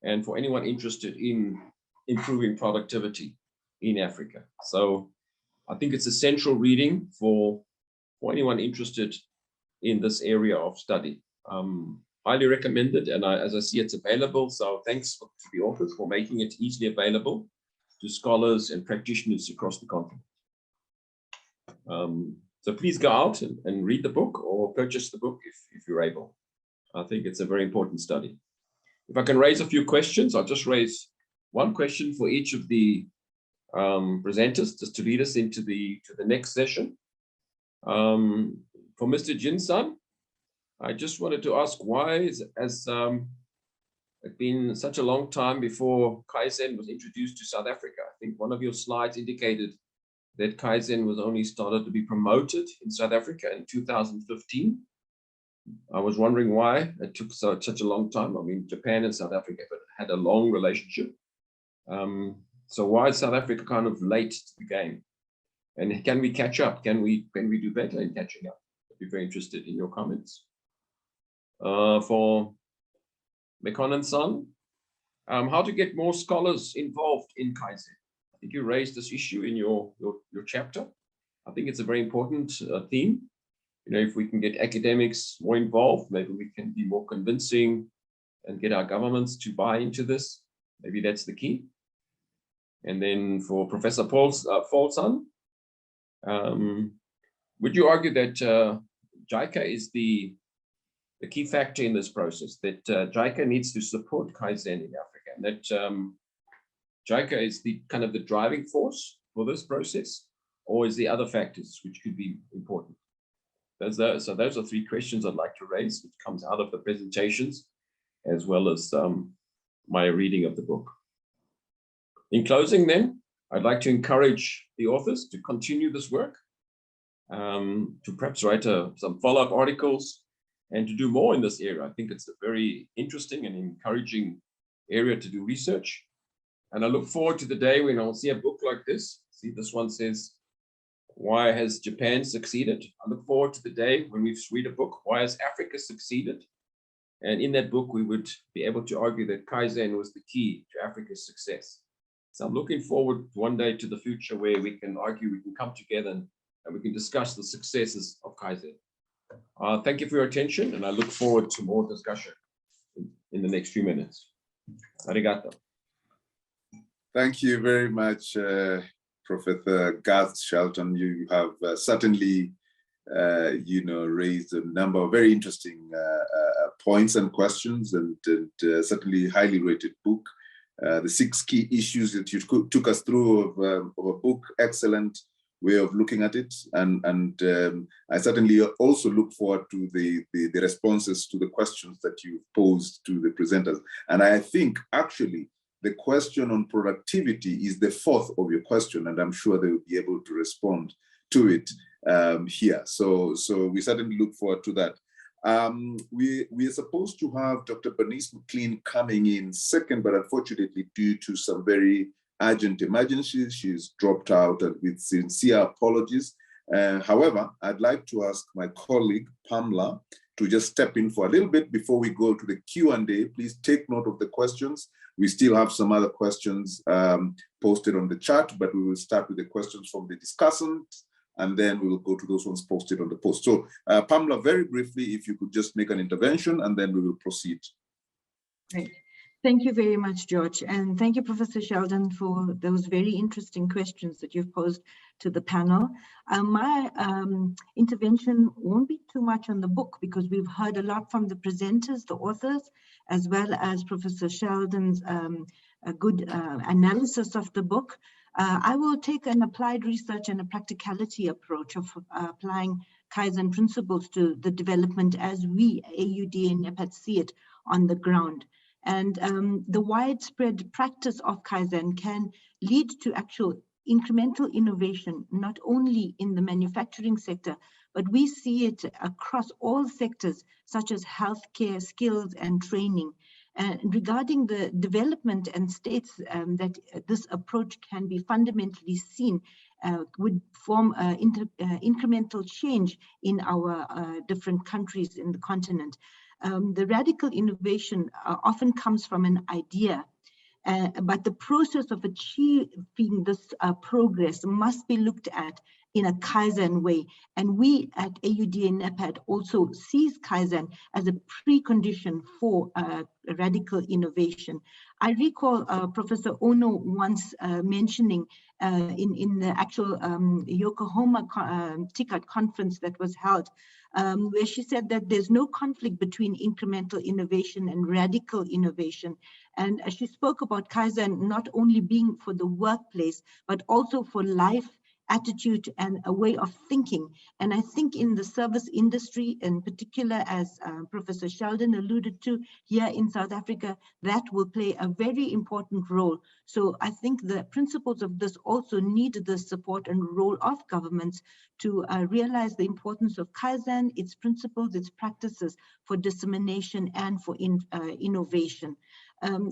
and for anyone interested in improving productivity in Africa. So I think it's essential reading for for anyone interested in this area of study. Highly recommended, and as I see, it's available. So thanks to the authors for making it easily available to scholars and practitioners across the continent. So please go out and read the book or purchase the book if you're able. I think it's a very important study. If I can raise a few questions, I'll just raise one question for each of the presenters, just to lead us into the next session. For Mr. Jinsan, I just wanted to ask why has it been such a long time before Kaizen was introduced to South Africa? I think one of your slides indicated that Kaizen was only started to be promoted in South Africa in 2015. I was wondering why it took such a long time. I mean, Japan and South Africa had a long relationship. So why is South Africa kind of late to the game? And can we catch up? Can we do better in catching up? I'd be very interested in your comments. For Mekonnen-san, how to get more scholars involved in Kaizen? I think you raised this issue in your chapter. I think it's a very important theme. You know, if we can get academics more involved, maybe we can be more convincing and get our governments to buy into this. Maybe that's the key. And then for Professor Paulson, would you argue that JICA is the key factor in this process, that JICA needs to support Kaizen in Africa, and that JICA is the kind of the driving force for this process, or is there other factors which could be important? So those are three questions I'd like to raise, which comes out of the presentations, as well as my reading of the book. In closing then, I'd like to encourage the authors to continue this work, to perhaps write some follow-up articles, and to do more in this area. I think it's a very interesting and encouraging area to do research. And I look forward to the day when I'll see a book like this. See, this one says, "Why has Japan succeeded?" I look forward to the day when we read a book, "Why has Africa succeeded?" And in that book, we would be able to argue that Kaizen was the key to Africa's success. So I'm looking forward one day to the future where we can argue, we can come together and we can discuss the successes of Kaizen. Thank you for your attention, and I look forward to more discussion in the next few minutes. Arigato. Thank you very much, Professor Garth Shelton. You have certainly, raised a number of very interesting points and questions, and certainly highly rated book. The 6 key issues that you took us through of a book, excellent way of looking at it, and I certainly also look forward to the responses to the questions that you posed to the presenters. And I think actually the question on productivity is the 4th of your question, and I'm sure they will be able to respond to it here. So we certainly look forward to that. We are supposed to have Dr. Bernice McLean coming in second, but unfortunately, due to some very urgent emergencies, she's dropped out, and with sincere apologies. However, I'd like to ask my colleague, Pamela, to just step in for a little bit before we go to the Q&A. Please take note of the questions. We still have some other questions posted on the chat, but we will start with the questions from the discussants, and then we will go to those ones posted on the post. So Pamela, very briefly, if you could just make an intervention, and then we will proceed. Right. Thank you very much, George. And thank you, Professor Sheldon, for those very interesting questions that you've posed to the panel. My intervention won't be too much on the book, because we've heard a lot from the presenters, the authors, as well as Professor Sheldon's a good analysis of the book. I will take an applied research and a practicality approach of applying Kaizen principles to the development as we, AUDA-NEPAD, see it on the ground. And the widespread practice of Kaizen can lead to actual incremental innovation, not only in the manufacturing sector, but we see it across all sectors, such as healthcare, skills, and training. Regarding the development and states that this approach can be fundamentally seen would form incremental change in our different countries in the continent. The radical innovation often comes from an idea, But the process of achieving this progress must be looked at in a Kaizen way. And we at AUDA-NEPAD also sees Kaizen as a precondition for radical innovation. I recall Professor Ono once mentioning in the actual Yokohama TICAD conference that was held, where she said that there's no conflict between incremental innovation and radical innovation. And she spoke about Kaizen not only being for the workplace, but also for life, attitude, and a way of thinking. And I think in the service industry in particular, as Professor Sheldon alluded to here in South Africa, that will play a very important role. So I think the principles of this also need the support and role of governments to realize the importance of Kaizen, its principles, its practices for dissemination and for innovation.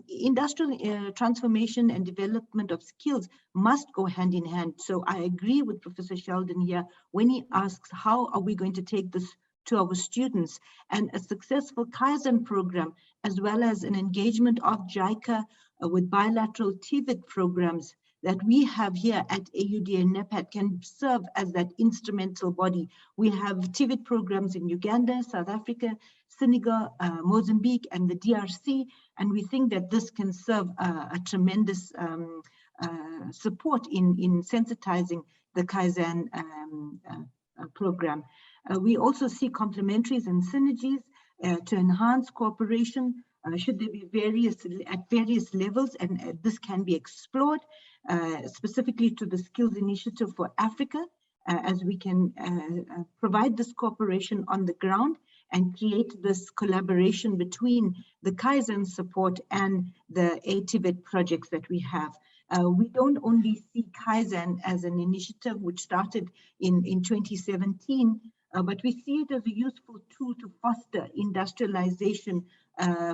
Industrial transformation and development of skills must go hand in hand. So I agree with Professor Sheldon here when he asks, how are we going to take this to our students? And a successful Kaizen program, as well as an engagement of JICA with bilateral TVET programs that we have here at AUDA-NEPAD can serve as that instrumental body. We have TVET programs in Uganda, South Africa, Senegal, Mozambique, and the DRC, and we think that this can serve a tremendous support in sensitizing the Kaizen program. We also see complementaries and synergies to enhance cooperation. Should there be at various levels, and this can be explored specifically to the Skills Initiative for Africa, as we can provide this cooperation on the ground and create this collaboration between the Kaizen support and the ATVET projects that we have. We don't only see Kaizen as an initiative which started in 2017, but we see it as a useful tool to foster industrialization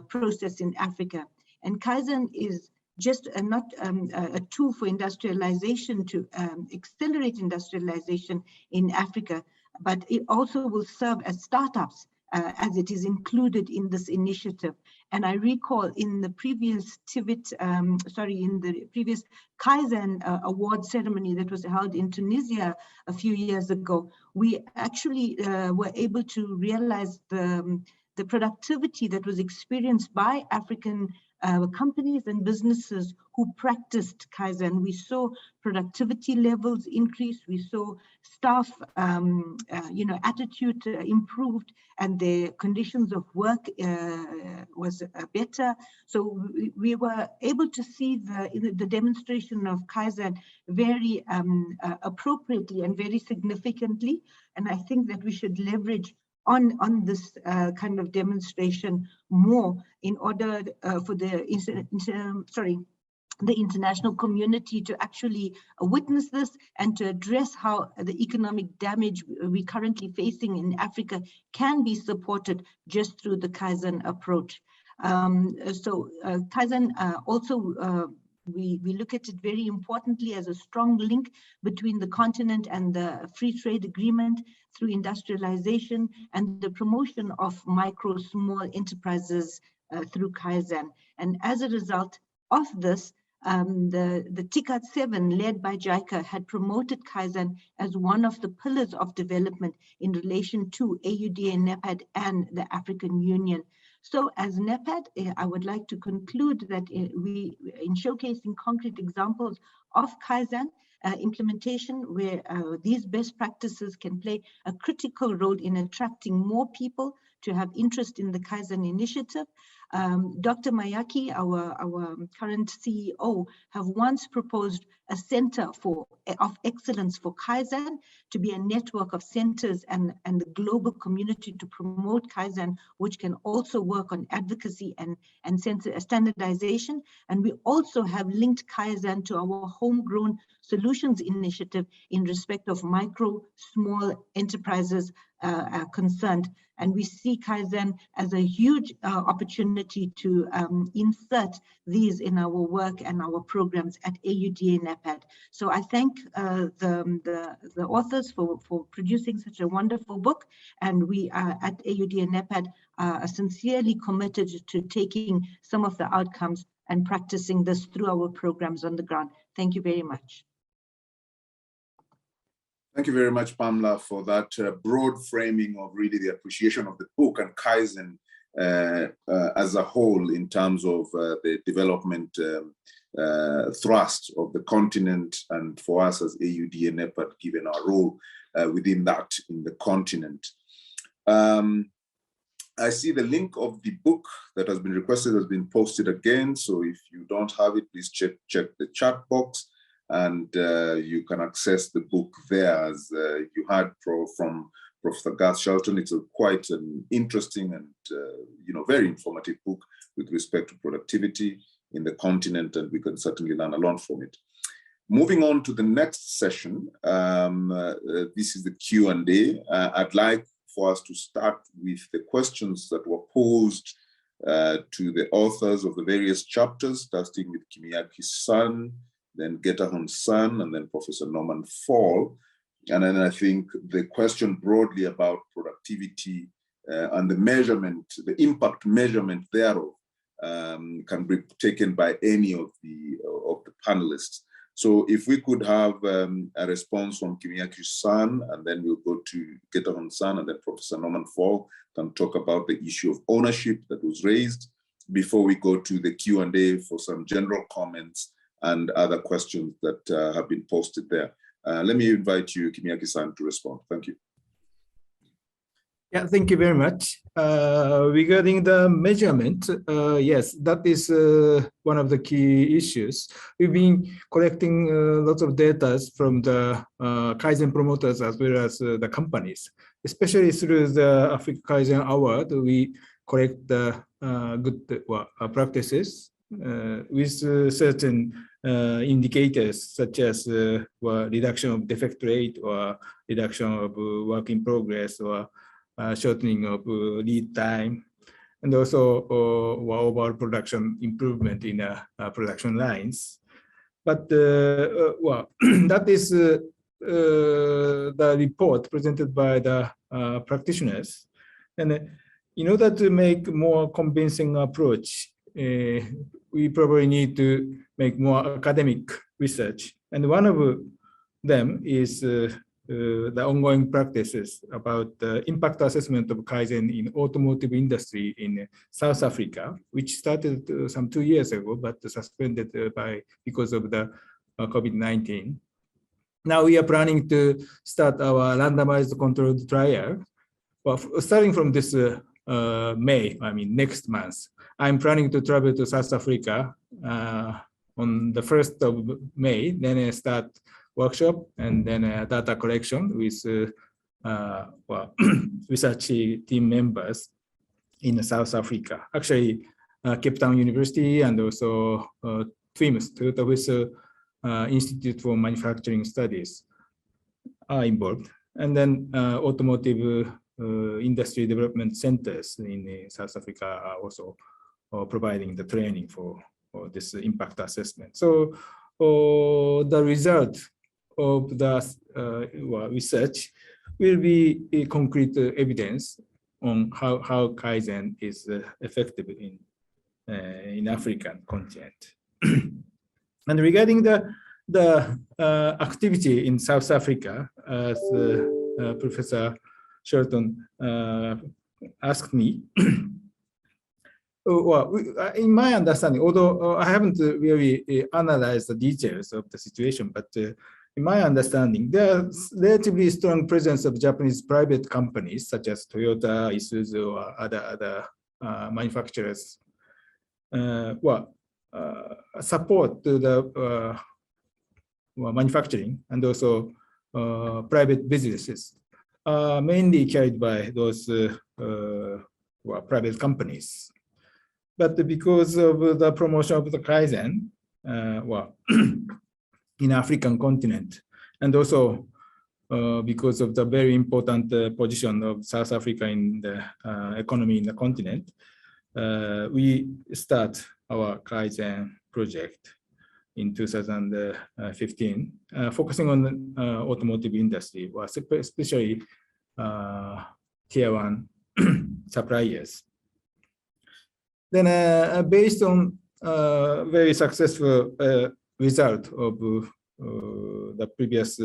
process in Africa. And Kaizen is just not a tool for industrialization to accelerate industrialization in Africa, but it also will serve as startups as it is included in this initiative. And I recall in the previous previous Kaizen award ceremony that was held in Tunisia a few years ago, we actually were able to realize the productivity that was experienced by African companies and businesses who practiced Kaizen. We saw productivity levels increase. We saw staff, attitude improved, and their conditions of work was better. So we were able to see the demonstration of Kaizen very appropriately and very significantly. And I think that we should leverage on this kind of demonstration more in order for the international community to actually witness this and to address how the economic damage we're currently facing in Africa can be supported just through the Kaizen approach. Kaizen also we look at it very importantly as a strong link between the continent and the free trade agreement through industrialization and the promotion of micro small enterprises through Kaizen. And as a result of this, the TICAD 7 led by JICA had promoted Kaizen as one of the pillars of development in relation to AUDA-NEPAD and the African Union. So as NEPAD, I would like to conclude that in showcasing concrete examples of Kaizen implementation, where these best practices can play a critical role in attracting more people to have interest in the Kaizen initiative. Dr. Mayaki, our current CEO, have once proposed a center of excellence for Kaizen to be a network of centers and the global community to promote Kaizen, which can also work on advocacy and standardization. And we also have linked Kaizen to our homegrown solutions initiative in respect of micro, small enterprises concerned. And we see Kaizen as a huge opportunity to insert these in our work and our programs at AUDA-NEPAD. So I thank the authors for producing such a wonderful book. And we at AUDA-NEPAD are sincerely committed to taking some of the outcomes and practicing this through our programs on the ground. Thank you very much. Thank you very much, Pamela, for that broad framing of really the appreciation of the book and Kaizen as a whole in terms of the development thrust of the continent, and for us as AUDA-NEPAD, given our role within that in the continent. I see the link of the book that has been requested has been posted again. So if you don't have it, please check the chat box, and you can access the book there. As you heard from Professor Garth Shelton, it's quite an interesting and very informative book with respect to productivity in the continent, and we can certainly learn a lot from it. Moving on to the next session, this is the Q&A. I'd like for us to start with the questions that were posed to the authors of the various chapters, starting with Kimiaki-san, then Getahon-san, and then Professor Norman Fall. And then I think the question broadly about productivity and the measurement, the impact measurement thereof, can be taken by any of the panelists. So if we could have a response from Kimiaki-san, and then we'll go to Getahon-san, and then Professor Norman Fall can talk about the issue of ownership that was raised before we go to the Q&A for some general comments and other questions that have been posted there. Let me invite you, Kimiaki-san, to respond. Thank you. Yeah, thank you very much. Regarding the measurement, yes, that is one of the key issues. We've been collecting lots of data from the Kaizen promoters as well as the companies, especially through the Africa Kaizen Award. We collect the good practices with certain indicators such as reduction of defect rate or reduction of work in progress or shortening of lead time, and also overall production improvement in production lines. But that is the report presented by the practitioners. And in order to make more convincing approach, we probably need to make more academic research. And one of them is the ongoing practices about the impact assessment of Kaizen in automotive industry in South Africa, which started some 2 years ago, but suspended because of the COVID-19. Now we are planning to start our randomized controlled trial. Well, starting from this May, next month, I'm planning to travel to South Africa on the 1st of May, then I start workshop and then data collection with research team members in South Africa. Actually, Cape Town University and also TWIMS, Toyota Whistle Institute for Manufacturing Studies are involved. And then automotive industry development centers in South Africa are also providing the training for this impact assessment. So the result of the research will be a concrete evidence on how Kaizen is effective in African continent. And regarding the activity in South Africa, as Professor Shelton asked me, well, in my understanding, although I haven't really analyzed the details of the situation, but in my understanding, there's relatively strong presence of Japanese private companies such as Toyota, Isuzu, or other manufacturers. Support to the manufacturing and also private businesses are mainly carried by those private companies. But because of the promotion of the Kaizen, in African continent, and also because of the very important position of South Africa in the economy in the continent, we start our Kaizen project in 2015, focusing on the automotive industry, especially tier 1 suppliers. Then based on very successful result of the previous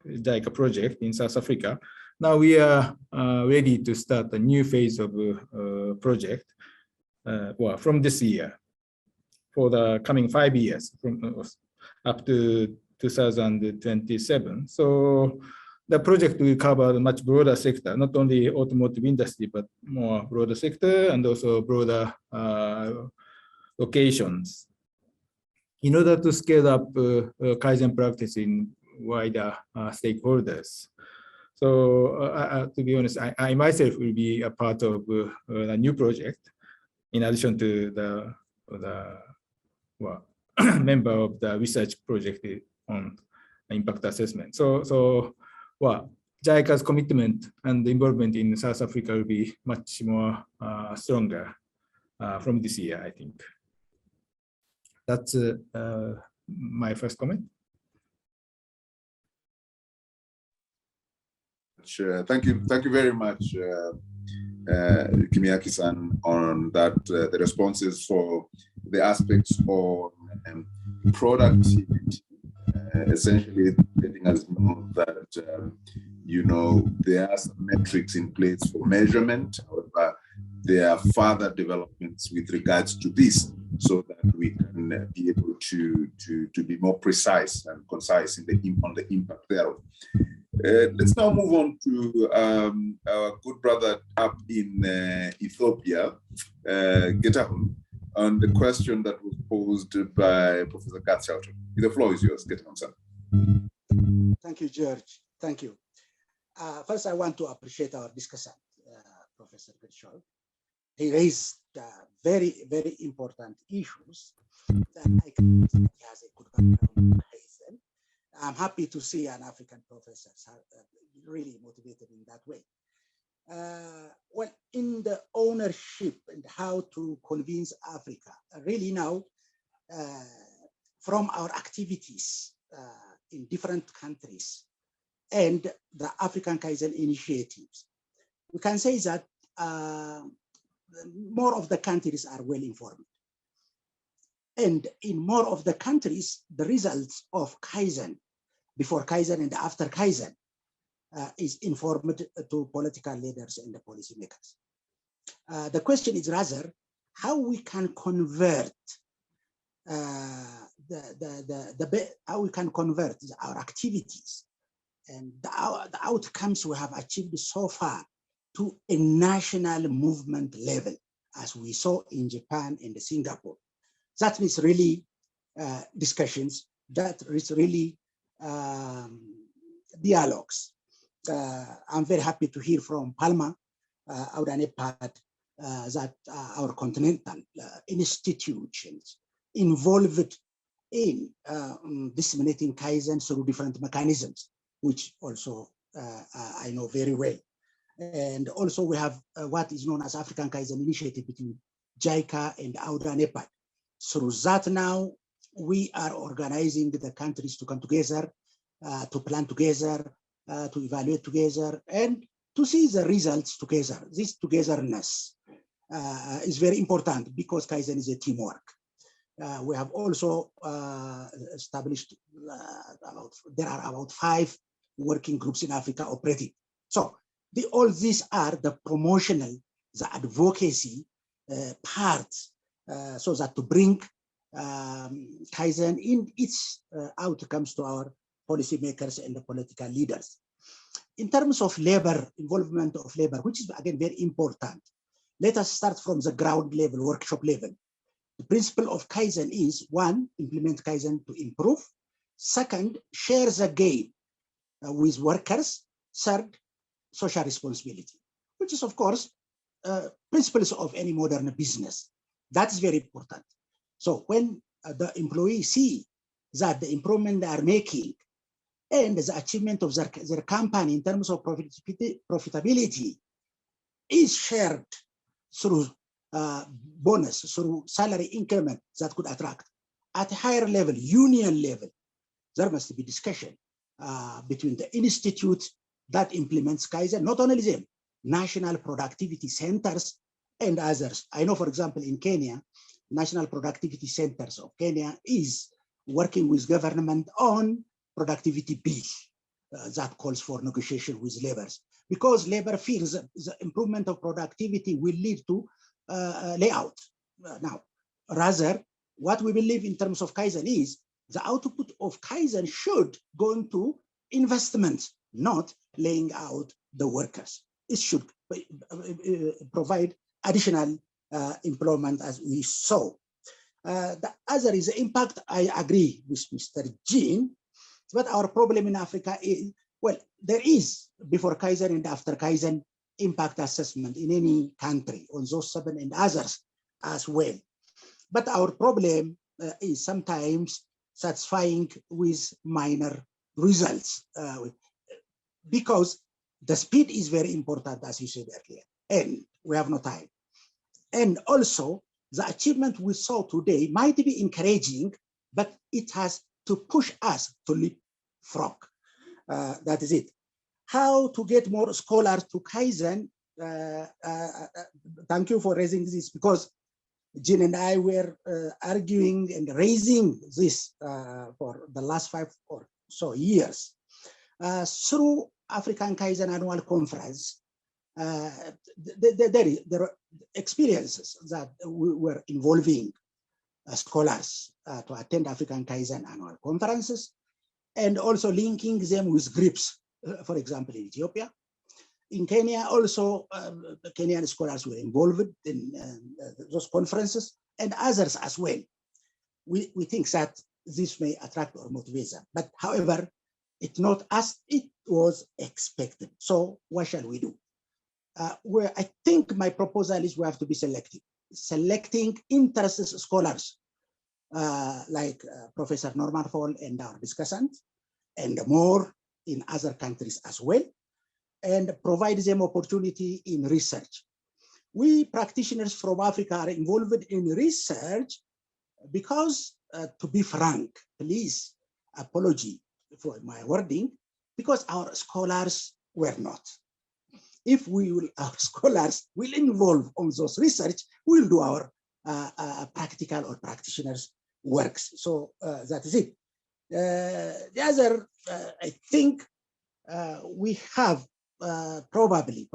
JICA project in South Africa. Now we are ready to start a new phase of project well, from this year for the coming 5 years, from up to 2027. So the project will cover a much broader sector, not only automotive industry, but more broader sector and also broader locations, in order to scale up Kaizen practice in wider stakeholders. So to be honest, I myself will be a part of a new project, in addition to the well, member of the research project on impact assessment. So well, JICA's commitment and involvement in South Africa will be much more stronger from this year, I think. That's my first comment. Sure. Thank you very much, Kimiaki-san, on that, the responses for the aspects on productivity, essentially letting us know that, you know, there are some metrics in place for measurement. However, there are further developments with regards to this, so that we can be able to be more precise and concise in on the impact thereof. Let's now move on to our good brother up in Ethiopia, Getahun, on the question that was posed by Professor Gatshelter. The floor is yours, Getahun-san. Thank you, George. Thank you. First, I want to appreciate our discussant, Professor Gershol. He raised very, very important issues that I can see he has a good background. I'm happy to see an African professor really motivated in that way. Well, in the ownership and how to convince Africa, really now, from our activities in different countries and the African Kaizen initiatives, we can say that more of the countries are well informed. And in more of the countries, the results of Kaizen, before Kaizen and after Kaizen, is informed to political leaders and the policymakers. The question is rather how we can convert how we can convert our activities and the outcomes we have achieved so far to a national movement level, as we saw in Japan and Singapore. That is really discussions, that is really dialogues. I'm very happy to hear from Palma, AUDA-NEPAD, that our continental institutions involved in disseminating Kaizen through different mechanisms, which also I know very well. And also we have what is known as African Kaizen Initiative between JICA and AUDA-NEPAD. Through that now, we are organizing the countries to come together, to plan together, to evaluate together, and to see the results together. This togetherness is very important because Kaizen is a teamwork. We have also established there are about 5 working groups in Africa operating. So all these are the promotional, the advocacy parts, so that to bring Kaizen in its outcomes to our policymakers and the political leaders. In terms of labor, involvement of labor, which is again very important, let us start from the ground level, workshop level. The principle of Kaizen is 1, implement Kaizen to improve. 2nd, share the gain with workers. 3rd, social responsibility, which is of course principles of any modern business. That's very important. So when the employees see that the improvement they are making and the achievement of their company in terms of profitability is shared through bonus, through salary increment that could attract. At a higher level, union level, there must be discussion between the institute that implements Kaizen, not only them, national productivity centers and others. I know, for example, in Kenya, national productivity centers of Kenya is working with government on productivity bill that calls for negotiation with laborers, because labor feels the improvement of productivity will lead to layout. Now, rather, what we believe in terms of Kaizen is the output of Kaizen should go into investments, not laying out the workers. It should provide additional employment, as we saw. The other is the impact. I agree with Mr. Jean, but our problem in Africa is, well, there is before Kaizen and after Kaizen impact assessment in any country on those 7 and others as well. But our problem is sometimes satisfying with minor results because the speed is very important, as you said earlier, and we have no time. And also, the achievement we saw today might be encouraging, but it has to push us to leapfrog. That is it. How to get more scholars to Kaizen? Thank you for raising this, because Jean and I were arguing and raising this for the last 5 or so years. Through African Kaizen Annual Conference, there are experiences that we were involving scholars to attend African Kaizen Annual Conferences, and also linking them with groups, for example, in Ethiopia. In Kenya, also, Kenyan scholars were involved in those conferences, and others as well. We think that this may attract or motivate them, but however, it's not as it was expected. So what shall we do? Where I think my proposal is we have to be selective, selecting interested scholars like Professor Norman Fall and our discussant, and more in other countries as well, and provide them opportunity in research. We practitioners from Africa are involved in research because, to be frank, please, apology for my wording, because our scholars were not. If our scholars will involve on those research, we'll do our practical or practitioners' works. So that is it. The other, I think we have probably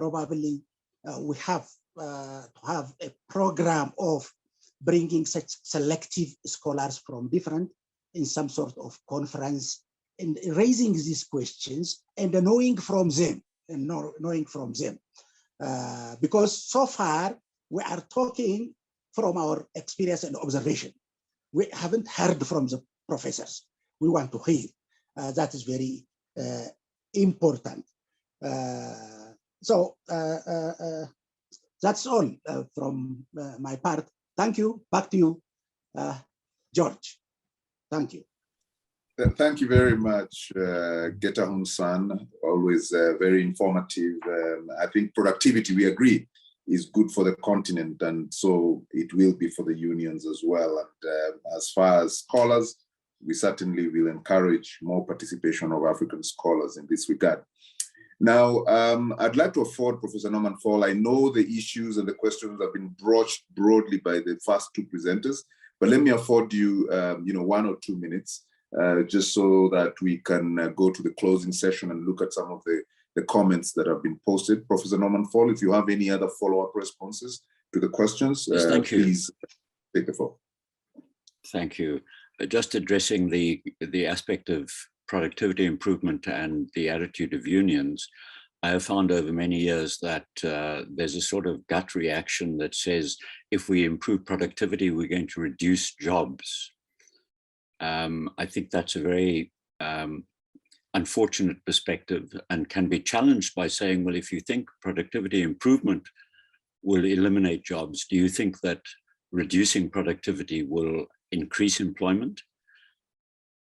we have to have a program of bringing such selective scholars from different in some sort of conference and raising these questions and knowing from them. Because so far we are talking from our experience and observation. We haven't heard from the professors. We want to hear. That is very important. So that's all from my part. Thank you. Back to you, George. Thank you. Thank you very much, Getahun-san. Always very informative. I think productivity, we agree, is good for the continent, and so it will be for the unions as well. And as far as scholars, we certainly will encourage more participation of African scholars in this regard. Now, I'd like to afford Professor Norman Fall. I know the issues and the questions have been broached broadly by the first 2 presenters, but let me afford you, 1 or 2 minutes, just so that we can go to the closing session and look at some of the comments that have been posted. Professor Norman Fall, if you have any other follow-up responses to the questions, yes, thank you. Please take the floor. Thank you. Just addressing the aspect of productivity improvement and the attitude of unions, I have found over many years that there's a sort of gut reaction that says, if we improve productivity, we're going to reduce jobs. I think that's a very unfortunate perspective and can be challenged by saying, well, if you think productivity improvement will eliminate jobs, do you think that reducing productivity will increase employment?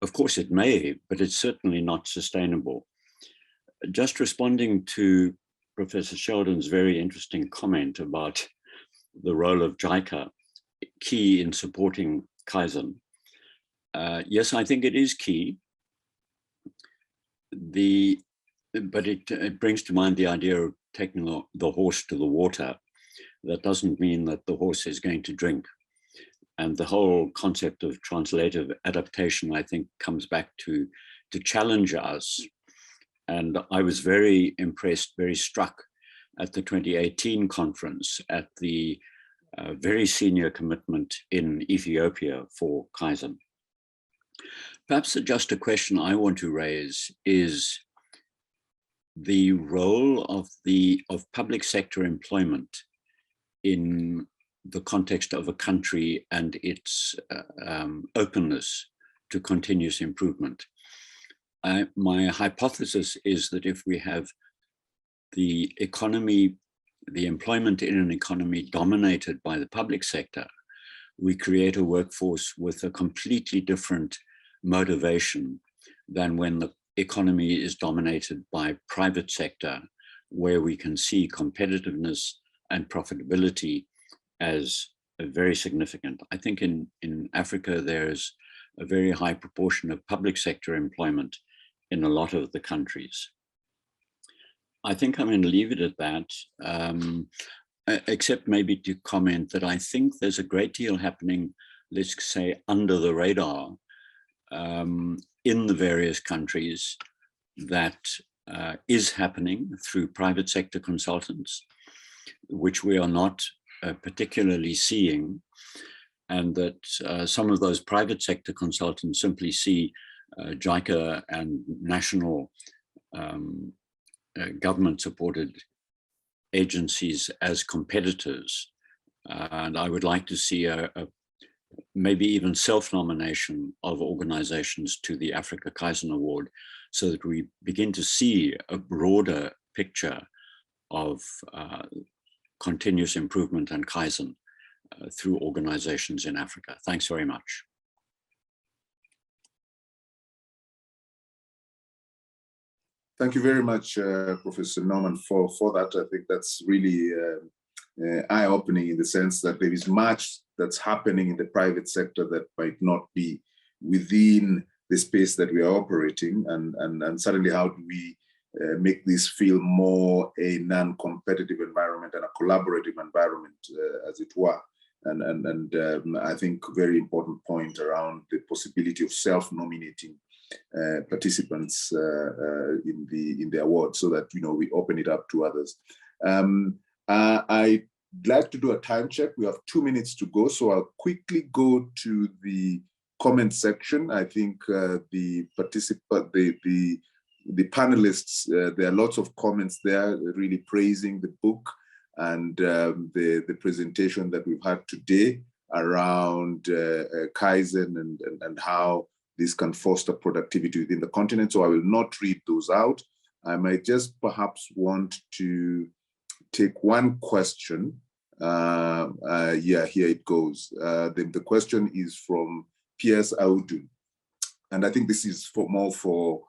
Of course it may, but it's certainly not sustainable. Just responding to Professor Sheldon's very interesting comment about the role of JICA, key in supporting Kaizen. Yes, I think it is key. But it brings to mind the idea of taking the horse to the water. That doesn't mean that the horse is going to drink. And the whole concept of translative adaptation, I think, comes back to challenge us. And I was very impressed, very struck at the 2018 conference at the very senior commitment in Ethiopia for Kaizen. Perhaps just a question I want to raise is the role of public sector employment in the context of a country and its openness to continuous improvement. My hypothesis is that if we have the economy, the employment in an economy dominated by the public sector, we create a workforce with a completely different motivation than when the economy is dominated by private sector, where we can see competitiveness and profitability as very significant. I think in Africa, there's a very high proportion of public sector employment in a lot of the countries. I think I'm going to leave it at that, except maybe to comment that I think there's a great deal happening, let's say, under the radar in the various countries that is happening through private sector consultants, which we are not particularly seeing, and that some of those private sector consultants simply see JICA and national government-supported agencies as competitors. And I would like to see maybe even self-nomination of organizations to the Africa Kaizen Award, so that we begin to see a broader picture of continuous improvement and Kaizen through organizations in Africa. Thanks very much. Thank you very much, Professor Norman, for that. I think that's really eye-opening in the sense that there is much that's happening in the private sector that might not be within the space that we are operating, and suddenly how do we make this feel more a non-competitive environment and a collaborative environment, as it were. And I think very important point around the possibility of self-nominating participants in the award, so that we open it up to others. I'd like to do a time check. We have 2 minutes to go, so I'll quickly go to the comment section. I think the panelists, there are lots of comments there really praising the book and the presentation that we've had today around Kaizen and how this can foster productivity within the continent. So I will not read those out. I might just perhaps want to take one question. Yeah, here it goes. The question is from Piers Audu. And I think this is more for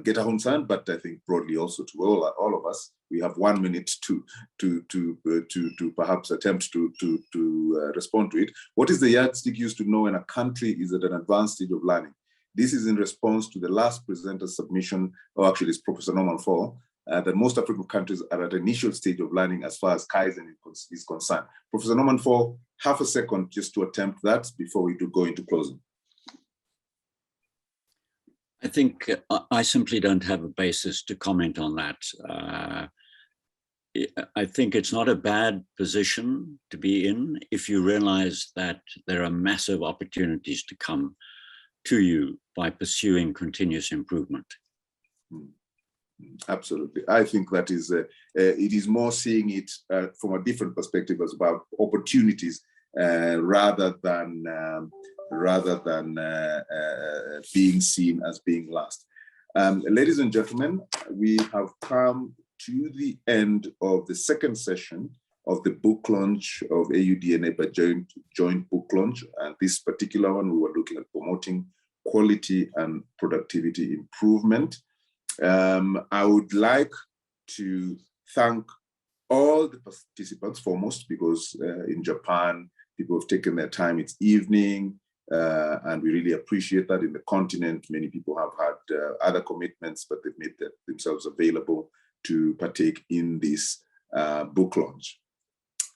Geta Hunsan, but I think broadly also to all of us. We have 1 minute to perhaps attempt to respond to it. What is the yardstick used to know when a country is at an advanced stage of learning? This is in response to the last presenter's submission, or actually it's Professor Norman Fall, that most African countries are at an initial stage of learning as far as Kaizen is concerned. Professor Norman Fall, half a second just to attempt that before we do go into closing. I think I simply don't have a basis to comment on that. I think it's not a bad position to be in if you realize that there are massive opportunities to come to you by pursuing continuous improvement. Absolutely. I think that is, it is more seeing it from a different perspective as about opportunities rather than being seen as being lost. Ladies and gentlemen, we have come to the end of the second session of the book launch of AUDA-NEPAD joint book launch. And this particular one, we were looking at promoting quality and productivity improvement. I would like to thank all the participants foremost, because in Japan, people have taken their time, it's evening, and we really appreciate that. In the continent, many people have had other commitments, but they've made themselves available to partake in this book launch.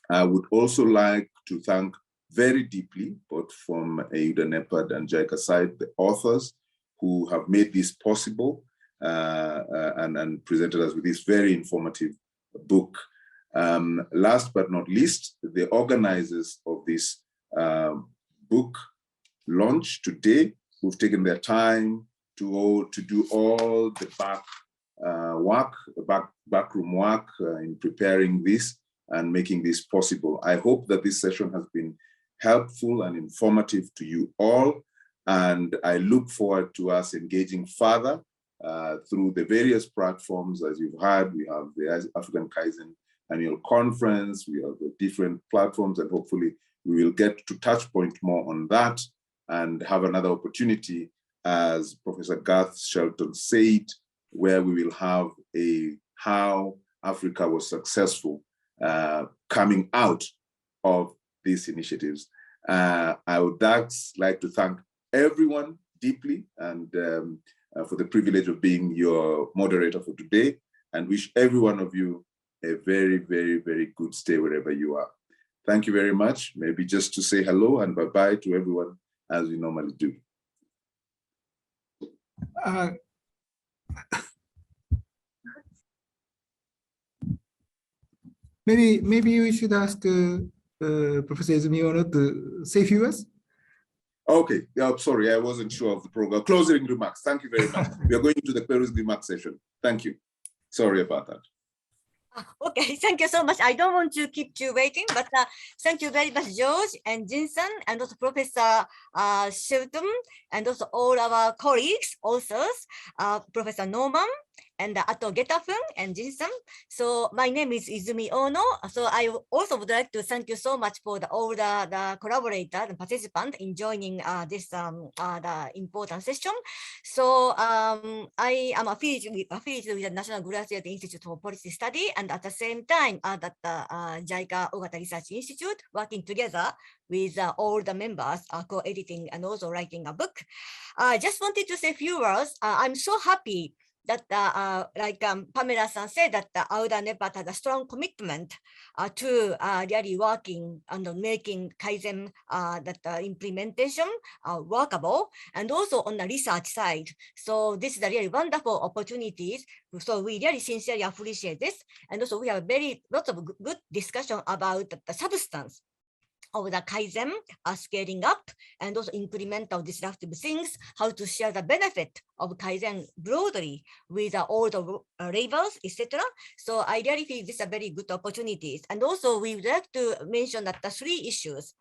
I would also like to thank very deeply, both from AUDA-NEPAD and JICA side, the authors who have made this possible and presented us with this very informative book. Last but not least, the organizers of this book launch today, who've taken their time to do all the backroom work in preparing this and making this possible. I hope that this session has been helpful and informative to you all, and I look forward to us engaging further through the various platforms. As you've heard, we have the African Kaizen Annual Conference, we have the different platforms, and hopefully we will get to touch point more on that and have another opportunity, as Professor Garth Shelton said, where we will have a how Africa was successful coming out of these initiatives. I would like to thank everyone deeply and for the privilege of being your moderator for today, and wish every one of you a very, very, very good stay wherever you are. Thank you very much. Maybe just to say hello and bye-bye to everyone as we normally do. Maybe we should ask Professor Izumi Ono to say a few words. Okay, yeah, sorry, I wasn't sure of the program. Closing remarks. Thank you very much. We are going into the closing remarks session. Thank you. Sorry about that. Okay, thank you so much. I don't want to keep you waiting, but thank you very much, George and Jinsan, and also Professor Shelton, and also all our colleagues, authors, Professor Norman, and Ato Getafun and Jinsan. So my name is Izumi Ono. So I also would like to thank you so much for all the collaborators and participants in joining this the important session. So I am affiliated with the National Grassroots Institute for Policy Study, and at the same time at the JICA Ogata Research Institute, working together with all the members co-editing and also writing a book. I just wanted to say a few words. I'm so happy that like Pamela-san said, that AUDA-NEPAD has a strong commitment to really working and making Kaizen implementation workable, and also on the research side. So this is a really wonderful opportunities. So we really sincerely appreciate this. And also we have lots of good discussion about the substance of the Kaizen, scaling up, and also incremental disruptive things, how to share the benefit of Kaizen broadly with all the labels, etc. So I really feel this is a very good opportunities. And also we would like to mention that the 3 issues.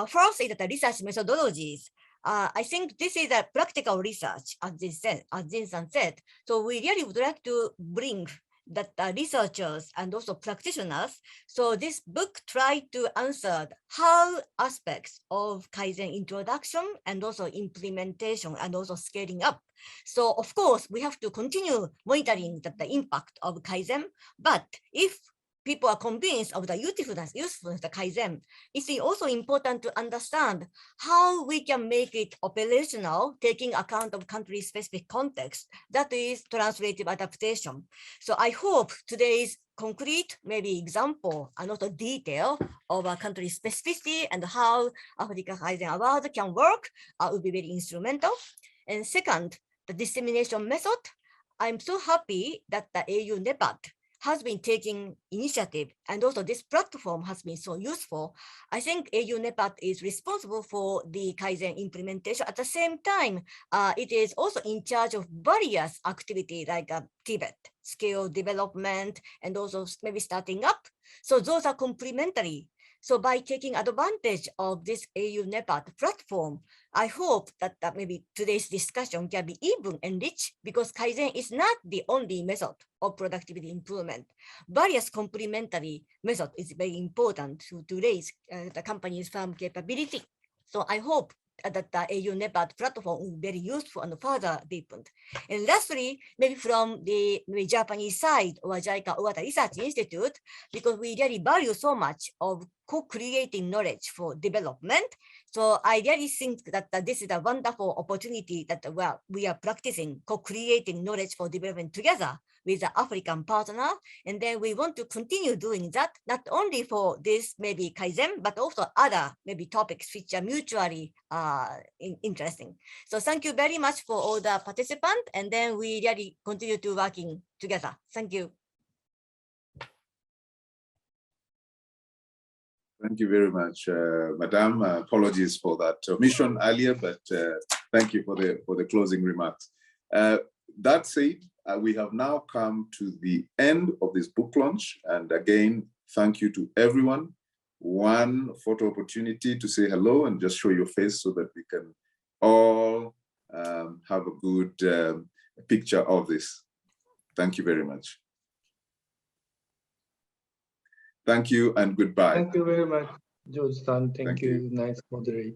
First is that the research methodologies. I think this is a practical research, as Jinsan said. So we really would like to bring that researchers and also practitioners. So this book tried to answer how aspects of Kaizen introduction and also implementation and also scaling up. So of course, we have to continue monitoring the impact of Kaizen, but if people are convinced of the usefulness of Kaizen, it's also important to understand how we can make it operational, taking account of country-specific context. That is translative adaptation. So I hope today's concrete, maybe example and also detail of a country specificity and how Africa Kaizen Award can work will be very instrumental. And second, the dissemination method. I'm so happy that the AU-NEPAD has been taking initiative, and also this platform has been so useful. I think AU-NEPAD is responsible for the Kaizen implementation. At the same time, it is also in charge of various activities like Tibet, skill development, and also maybe starting up. So those are complementary. So by taking advantage of this AU-NEPAD platform, I hope that maybe today's discussion can be even enriched, because Kaizen is not the only method of productivity improvement. Various complementary methods is very important to raise the company's firm capability. So I hope that the AU-NEPAD platform will be very useful and further deepened. And lastly, maybe from the Japanese side or JICA Ogata Research Institute, because we really value so much of co-creating knowledge for development. So I really think that this is a wonderful opportunity that we are practicing co-creating knowledge for development together with the African partner. And then we want to continue doing that, not only for this maybe Kaizen, but also other maybe topics which are mutually interesting. So thank you very much for all the participants. And then we really continue to working together. Thank you. Thank you very much, Madam. Apologies for that omission earlier, but thank you for the closing remarks. That said, we have now come to the end of this book launch. And again, thank you to everyone. One photo opportunity to say hello and just show your face so that we can all have a good picture of this. Thank you very much. Thank you and goodbye. Thank you very much, George-san. Thank you. You. Nice moderating.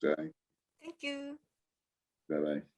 Thank you. Thank you. Bye-bye.